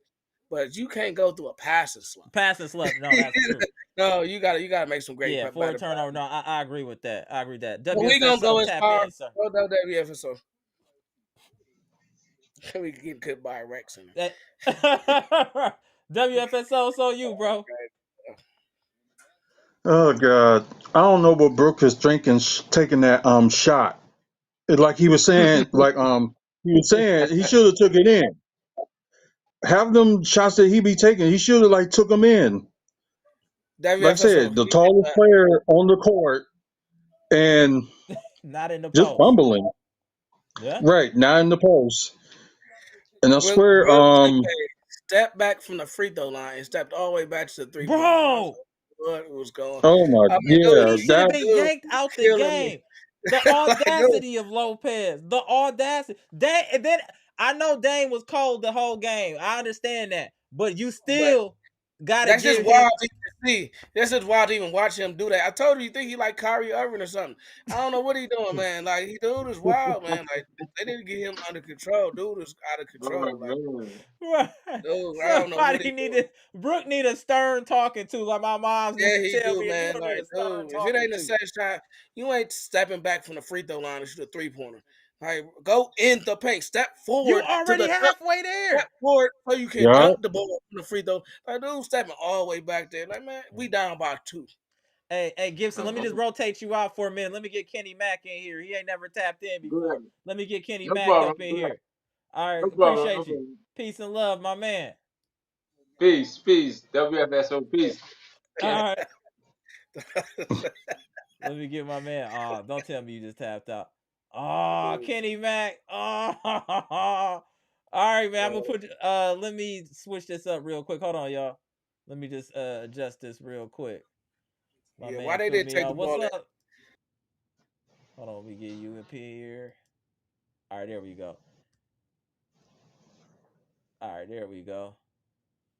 but you can't go through a passing slump. Passing slump. No, that's true. No, you gotta make some great Yeah, for a better turnover. No, passes. I agree with that. I agree with that. But we gonna go WFSO, as tap far. in, sir. Go WFSO. We can get cut by a rec center. That WFSO, so you, bro. Oh God, I don't know what Brooke is drinking, taking that shot. Like he was saying, he should have took it in. Have them shots that he be taking, he should have like took them in. Like I WFSO. said, the tallest player on the court and Not in the just post. fumbling. Yeah. Right, not in the post. And I swear, Brooke stepped back from the free throw line and stepped all the way back to the 3 pointer. I was Bro, like, what was going? oh my, I mean, yeah, he should have that been dude yanked out the killing me. game. The Like, dude, audacity of Lopez. The audacity. And then I know Dame was cold the whole game. I understand that. But you but still gotta that's just give him wild to see. That's just wild to even watch him do that. I told you think he like Kyrie Irving or something. I don't know what he doing, man. Like dude is wild, man. Like they need to get him under control. Dude is out of oh control. Like man. right. dude, I don't know what he Somebody doing. needed Brooke need a stern talking to, like my mom's used Yeah, to he tell do, me, you man. don't need Like, a stern dude, if it talking ain't the to. same shot, you ain't stepping back from the free throw line and shoot a 3-pointer. Like, go in the paint, step You forward to already the dunk, halfway step there. forward so you can yeah. dunk the ball from the free throw. Like, dude, stepping all the way back there. Like, man, we down by 2. Hey, Gibson, let me just I'm, rotate you out for a minute. Let me get Kenny Mack in here. He ain't never tapped in go before. ahead. Let me get Kenny No Mack problem. up in Go ahead. here. All No right, problem. No appreciate you. problem. Peace and love, my man. Peace, peace. WFSO, peace. All right, let me get my man. Oh, don't tell me you just tapped out. Oh, Kenny Mack. Oh, all right, man. I'm gonna put. Let me switch this up real quick. Hold on, y'all. Let me just adjust this real quick. My Yeah, why man they put didn't me take the on. What's ball in? up? Hold on, let me get you up here. All right, there we go. All right, there we go.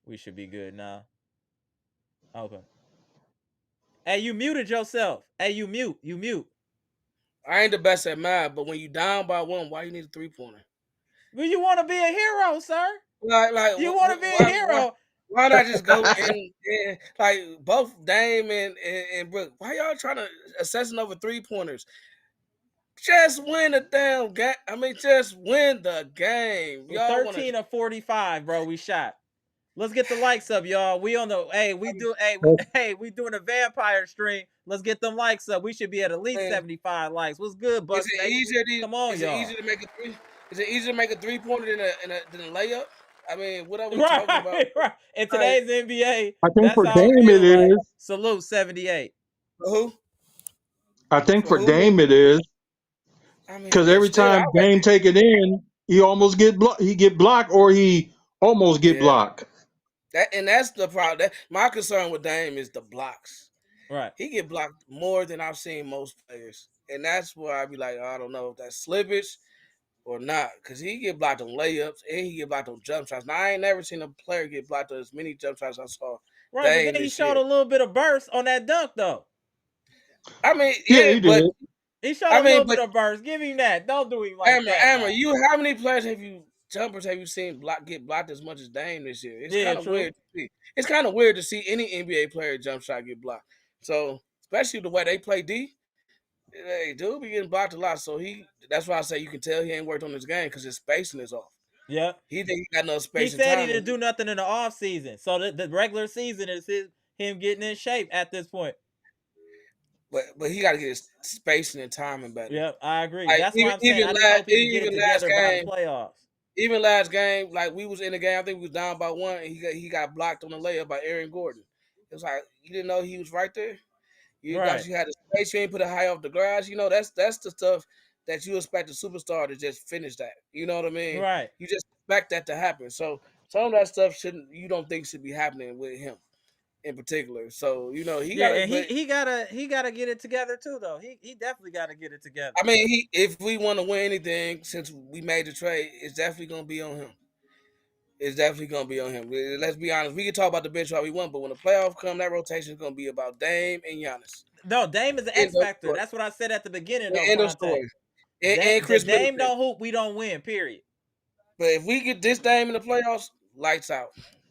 We should be good now. Okay. Hey, you muted yourself. Hey, you mute. You mute. I ain't the best at math, but when you down by 1, why you need a 3-pointer? Well, you want to be a hero, sir. Like, You want to be a why? hero. Why not just go in like both Dame and Brooke? Why y'all trying to assessing over 3-pointers? Just win the damn game. I mean, just win the game. Y'all want to? 13 of 45, bro. We shot. Let's get the likes up, y'all. We on the hey, we doing a vampire stream. Let's get them likes up. We should be at least Man, 75 likes. What's good, is Bucks it Nation? easier? Come on, Is it y'all. easier to make a 3? Is it easier to make a 3-pointer than a layup? I mean, what are we talking about? Right, right. In Like today's NBA, I think that's for how it Dame it feels like. is. Salute 78. for who? I think For for who? Dame it is I mean, because but every still, I time like. Dame take it in, he almost get blocked. He get blocked or he almost get Yeah, blocked. that's the problem. My concern with Dame is the blocks. Right. He get blocked more than I've seen most players, and that's where I be like, I don't know if that's slippage or not, because he get blocked on layups and he get blocked on jump shots. Now I ain't never seen a player get blocked on as many jump shots I saw Right, but then Dame he this showed year. a little bit of burst on that dunk, though. I mean, Yeah, yeah, he did. but He showed I a little mean, bit but of burst. Give him that. Don't do him like that Amber, now. you how many players have you jumpers have you seen get blocked as much as Dame this year? It's Yeah, kind of true. weird to see. It's kind of weird to see any NBA player jump shot get blocked. So especially the way they play D, hey, dude be getting blocked a lot. So that's why I say you can tell he ain't worked on his game because his spacing is off. Yep. He think he got no He space and said he time, didn't do nothing in the off season, so the regular season is him getting in shape at this point. but he got to get his spacing and timing better. Yep, I agree. Like That's why I'm saying I just hope he can get it even last together by the game, playoffs. even last game, like we was in the game, I think we was down by one, and he got blocked on the layup by Aaron Gordon. It was like you didn't know he was right there. You thought Right, you had the space, you ain't put it high off the grass. You know that's the stuff that you expect a superstar to just finish that. You know what I mean? right. You just expect that to happen. So some of that stuff you don't think should be happening with him in particular. So he Yeah, got to, and but he gotta get it together too, though. He definitely gotta get it together. I mean, if we want to win anything since we made the trade, it's definitely gonna be on him. It's definitely gonna be on him. Let's be honest. We can talk about the bench all we want, but when the playoffs come, that rotation is gonna be about Dame and Giannis. No, Dame is an End X of factor. story. That's what I said at the beginning, though. End of Contact. story. And The Chris Dame Middleton. don't hoop, we don't win. Period. But if we get this Dame in the playoffs, lights out.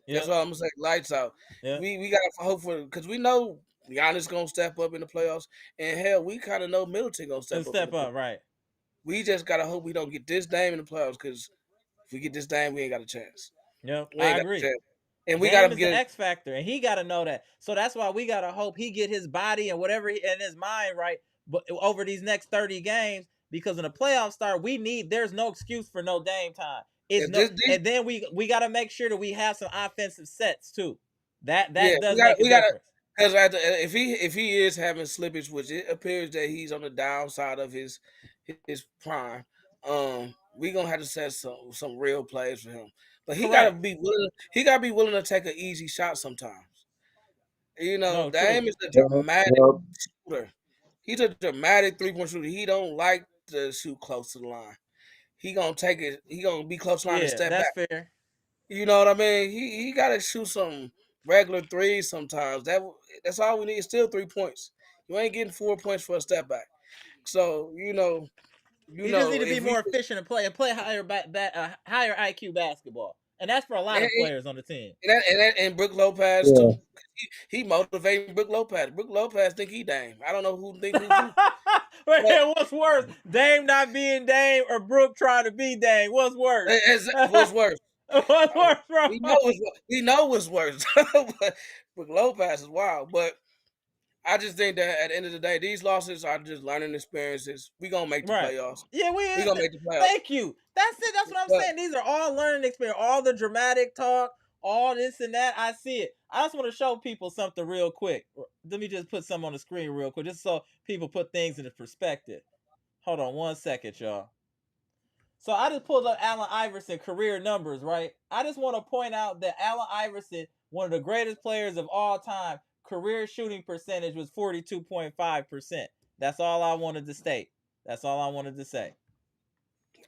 That's Yep. all I'm gonna say. Lights out. Yep. We gotta hope for because we know Giannis gonna step up in the playoffs, and hell, we kind of know Middleton gonna step Let's up in the step playoffs. up, right? We just gotta hope we don't get this Dame in the playoffs because if we get this Dame, we ain't got a chance. Yep. We I ain't got a agree. chance. And we Dame gotta is the get X factor, and he got to know that. So that's why we got to hope he get his body and whatever in his mind right, but over these next 30 games, because in the playoffs start, there's no excuse for no Dame time. It's no, this and then we got to make sure that we have some offensive sets too. That yeah, does make a we gotta difference. because if he is having slippage, which it appears that he's on the downside of his prime, we gonna have to set some real plays for him. But he gotta Correct. be willing. He gotta be willing to take an easy shot sometimes. No, true. Dame is a Well, dramatic well, shooter. He's a dramatic 3-point shooter. He don't like to shoot close to the line. He gonna take it. He gonna be close to the line and Yeah, step that's back. fair. You know what I mean? He got to shoot some regular threes sometimes. That's all we need. Is still 3 points. You ain't getting 4 points for a step back. So He just need to be if we more efficient and play higher IQ basketball, and that's for a lot and, of players on the team. and Brook Lopez yeah. too. He motivating Brook Lopez. Brook Lopez think he Dame. I don't know who think who too. Wait, But what's worse, Dame not being Dame or Brook trying to be Dame? What's worse? what's worse? What's worse, bro? We know what's worse. But Brook Lopez is wild. But I just think that at the end of the day, these losses are just learning experiences. We gonna make the Right. playoffs. Yeah, We gonna make the playoffs. thank you. That's it. That's what I'm But saying. These are all learning experience. All the dramatic talk, all this and that. I see it. I just want to show people something real quick. Let me just put some on the screen real quick, just so people put things into perspective. Hold on 1 second, y'all. So I just pulled up Allen Iverson career numbers, right? I just want to point out that Allen Iverson, one of the greatest players of all time, career shooting percentage was 42.5%. That's all I wanted to state. That's all I wanted to say.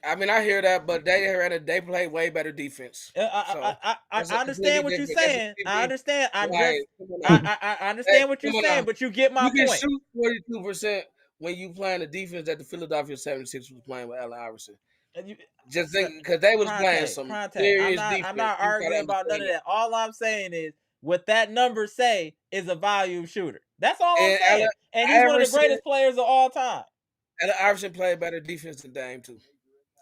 I mean, I hear that, but they play way better defense. So that's I a completely understand what you're different. That's a saying. I completely understand. I'm like. just Come on now. I Hey, understand what you're come on now. saying, but you get my You can point. shoot 42% when you playing the defense that the Philadelphia 76 was playing with Allen Iverson. Just think because they was playing some serious defense. I'm not You gotta arguing about none understand of that. that. All I'm saying is what that number say is a volume shooter. That's all I'm And saying. Allen And he's one of the Iverson, greatest players of all time. Allen Iverson played better defense than Dame too.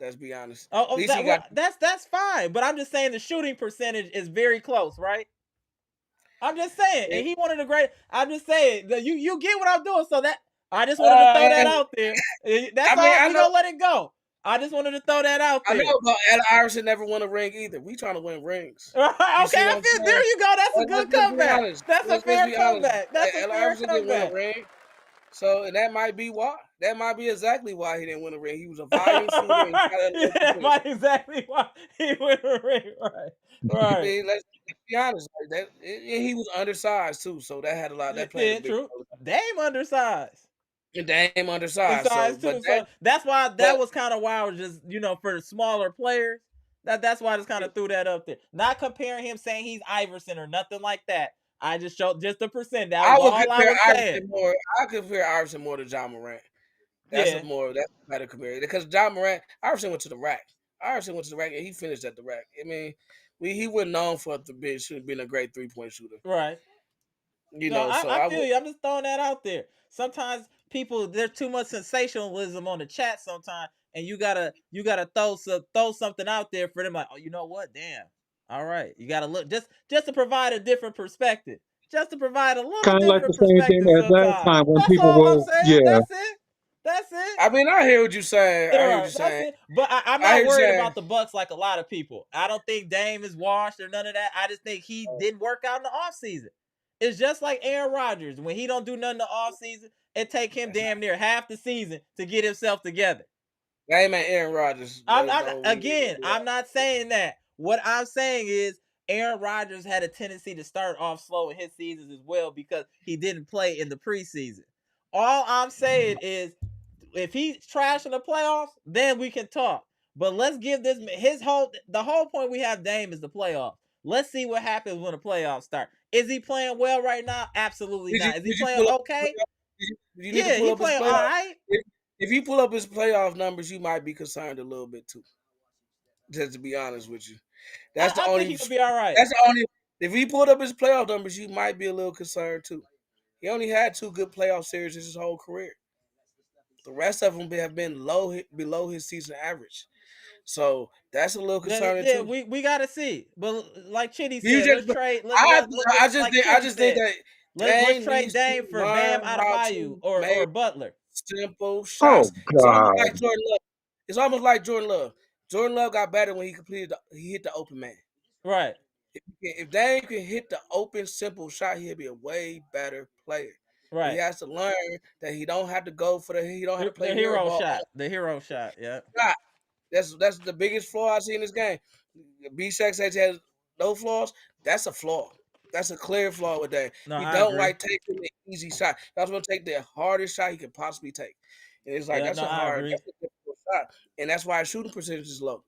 Let's be honest. At least he Well, got. that's fine. But I'm just saying the shooting percentage is very close, right? I'm just saying, and he one of the great. I'm just saying that you get what I'm doing. So that I just wanted to throw that out there. That's I mean, all. I We know. gonna let it go. I just wanted to throw that out I there. know, but Allen Iverson never won a ring either. We trying to win rings. Okay, You see what I I'm feel saying? there you go. That's a good Let's be comeback. honest. That's a Let's fair be honest. comeback. That's a Allen fair Iverson didn't win a comeback. ring. So, and that might be why. That might be exactly why he didn't win a ring. He was a volume shooter. And he got a low Yeah, that percentage. might exactly why he went a ring. Right, I right. mean, let's be honest. Like that, and he was undersized too, so that had a lot. That played a Yeah, big true. role. Dame undersized. And Dame undersized. So, Size but too. So that's why but that was kind of why I was just for the smaller players. That's why I just kind of threw that up there. Not comparing him saying he's Iverson or nothing like that. I just showed just the percent. That I was would all I compare was saying. Iverson more. I compare Iverson more to John Morant. That's Yeah. a better comparison because John Morant, Iverson went to the rack. Iverson went to the rack and he finished at the rack. I mean, he wasn't known for being a great 3-point shooter. Right. No, So I I feel would. you. I'm just throwing that out there. Sometimes people there's too much sensationalism on the chat sometimes, and you gotta throw something out there for them. Like, oh, you know what? Damn. All right, you gotta look just to provide a different perspective, just to provide a little Kind of like the different same thing perspective as last sometimes. time when That's people all I'm were, saying. yeah. That's it. That's it. I mean, I hear what you're saying. I hear what you're Right, that's saying. it. But I'm I hear not you worried saying. about the Bucks like a lot of people. I don't think Dame is washed or none of that. I just think he didn't work out in the offseason. It's just like Aaron Rodgers. When he don't do nothing in the offseason, it take him That's not. damn near half the season to get himself together. Game ain't Aaron Rodgers. Let's don't. I'm not saying that. What I'm saying is Aaron Rodgers had a tendency to start off slow in his seasons as well because he didn't play in the preseason. All I'm saying is if he's trash in the playoffs, then we can talk. But let's give this the whole point we have Dame is the playoffs. Let's see what happens when the playoffs start. Is he playing well right now? Absolutely not. Is he Did you playing pull up? okay? You need to Yeah, pull he up his playing all playoff. right. If you pull up his playoff numbers, you might be concerned a little bit too. Just to be honest with you, that's the I think only. he could be all right. That's the only. If he pulled up his playoff numbers, you might be a little concerned too. He only had 2 good playoff series his whole career. The rest of them have been below his season average. So that's a little concerning Yeah, too. we gotta see. But like Chitty You said, just, let's trade. I, I just Like think, I Chitty just think said, that let's Dame trade needs to Dame for Bam learn how Adebayo to or make Butler. simple Oh shots. It's almost God. like Jordan Love. It's almost like Jordan Love. Jordan Love got better when he hit the open man. Right, If Dame can hit the open simple shot, he'll be a way better player. He right. has to learn that he don't have to go for he don't have to play The hero hero ball on shot. The hero shot. Yeah. the shot. That's the biggest flaw I see in this game. B-Sex says he has no flaws. That's a flaw. That's a clear flaw with that. No, He I don't agree. like taking the easy shot. That's gonna take the hardest shot he can possibly take. And it's like Yeah, no, I agree. that's a difficult shot. And that's why his shooting percentage is low.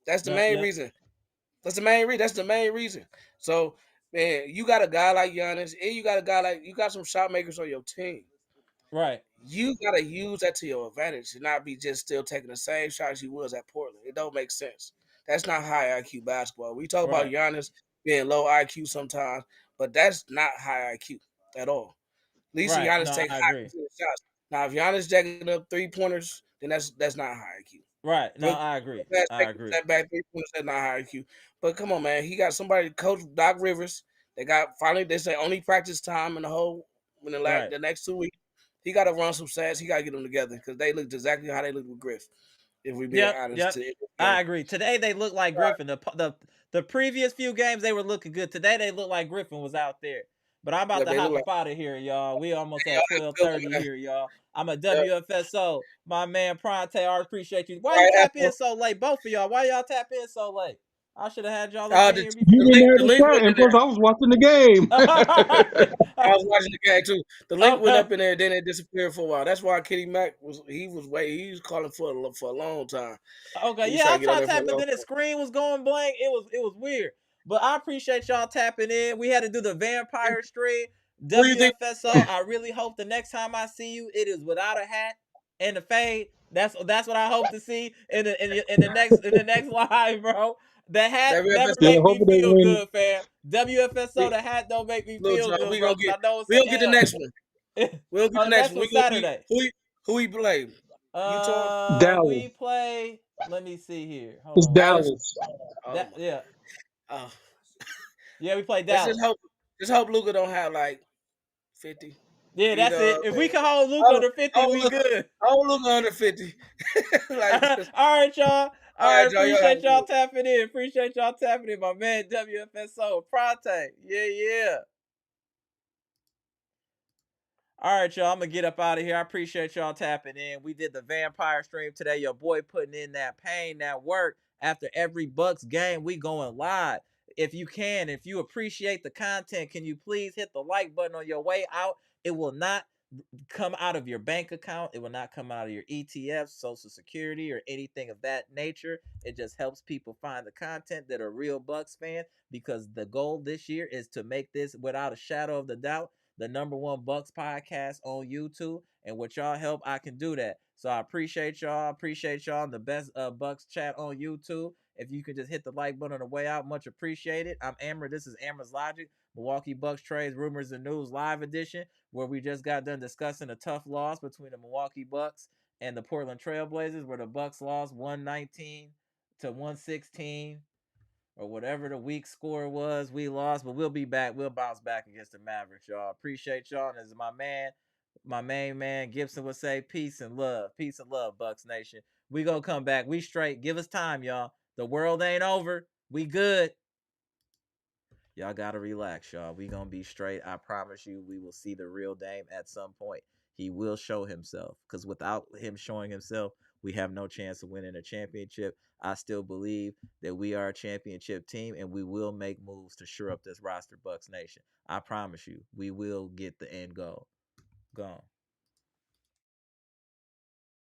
That's the No, main yeah, reason. That's the main reason. So, man, you got a guy like Giannis, and you got some shot makers on your team. right, You gotta use that to your advantage and not be just still taking the same shots you was at Portland. It don't make sense. That's not high IQ basketball. We talk about right, Giannis being low IQ sometimes, but that's not high IQ at all. At least right. Giannis No, take I high agree. percentage shots. Now, if Giannis jacking up 3-pointers, then that's not high IQ. Right. No, Brook I agree. I taking agree. that back 3 pointers, that's not high IQ. But come on, man, he got somebody, Coach Doc Rivers. They got finally. They say only practice time in the whole Right. the next 2 weeks. He got to run some stats. He got to get them together because they looked exactly how they looked with Griff. If we being Yep. honest, Yep. to end this game. I agree. Today they look like Griffin. The previous few games they were looking good. Today they look like Griffin was out there. But I'm about Yeah, to they look hop like up out of here, y'all. We almost y'all at have to go, 12:30 man. here, y'all. I'm a Yeah. WFSO. My man Pronte, I appreciate you. Why All you right, tap in Apple. so late? Both of y'all. Why y'all tap in so late? I should have had y'all up in The, here You before. didn't have the to link chat, went and in plus there. I was watching the game. I was watching the game too. The link went Okay. up in there, then it disappeared for a while. That's why Kitty Mac he was calling for a long time. Okay, He was yeah, I trying to was get on trying to there for tap, a but long then the time. screen was going blank. It was weird. But I appreciate y'all tapping in. We had to do the vampire stream. Who do you think? WFSO. I really hope the next time I see you, it is without a hat and a fade. That's what I hope to see in the next live, bro. The hat never Yeah, WFSO. make me hopefully they feel win. good, fam. WFSO, We, the hat don't make me Little feel John, good, bro, because I know it's we an gonna get the L. next one. We gonna get Oh, the the next next one. We one's gonna be Saturday. who we play? Utah, We Dallas. play. Let me see here. Hold It's on. Dallas. Dallas. Oh That my. yeah. Oh, Yeah, we play let's just Dallas. hope. Just hope Luca don't have like 50. Yeah, that's Either it. If we can hold Luke oh under 50, oh we look good. oh look under 50. All Like just right, y'all. all All right, right, y'all. Y'all have appreciate a good y'all one. tapping in. Appreciate y'all tapping in. My man WFSO Pronte. Yeah, yeah. All right, y'all. I'm gonna get up out of here. I appreciate y'all tapping in. We did the vampire stream today. Your boy putting in that pain, that work. After every Bucks game, we going live. If you can, if you appreciate the content, can you please hit the like button on your way out? It will not come out of your bank account. It will not come out of your ETF, Social Security, or anything of that nature. It just helps people find the content that are real Bucks fans because the goal this year is to make this, without a shadow of the doubt, the number one Bucks podcast on YouTube. And with y'all help, I can do that. So I appreciate y'all. I appreciate y'all in the best Bucks chat on YouTube. If you can just hit the like button on the way out, much appreciated. I'm Amber. This is Amber's Logic, Milwaukee Bucks trades, rumors, and news live edition, where we just got done discussing a tough loss between the Milwaukee Bucks and the Portland Trailblazers, where the Bucks lost 119 to 116, or whatever the week score was, we lost. But we'll be back. We'll bounce back against the Mavericks, y'all. Appreciate y'all. And as my main man Gibson would say, peace and love. Peace and love, Bucks Nation. We gonna come back. We straight. Give us time, y'all. The world ain't over. We good. Y'all gotta relax, y'all. We gonna be straight. I promise you, we will see the real Dame at some point. He will show himself, because without him showing himself, we have no chance of winning a championship. I still believe that we are a championship team, and we will make moves to shore up this roster, Bucks Nation. I promise you, we will get the end goal. Gone.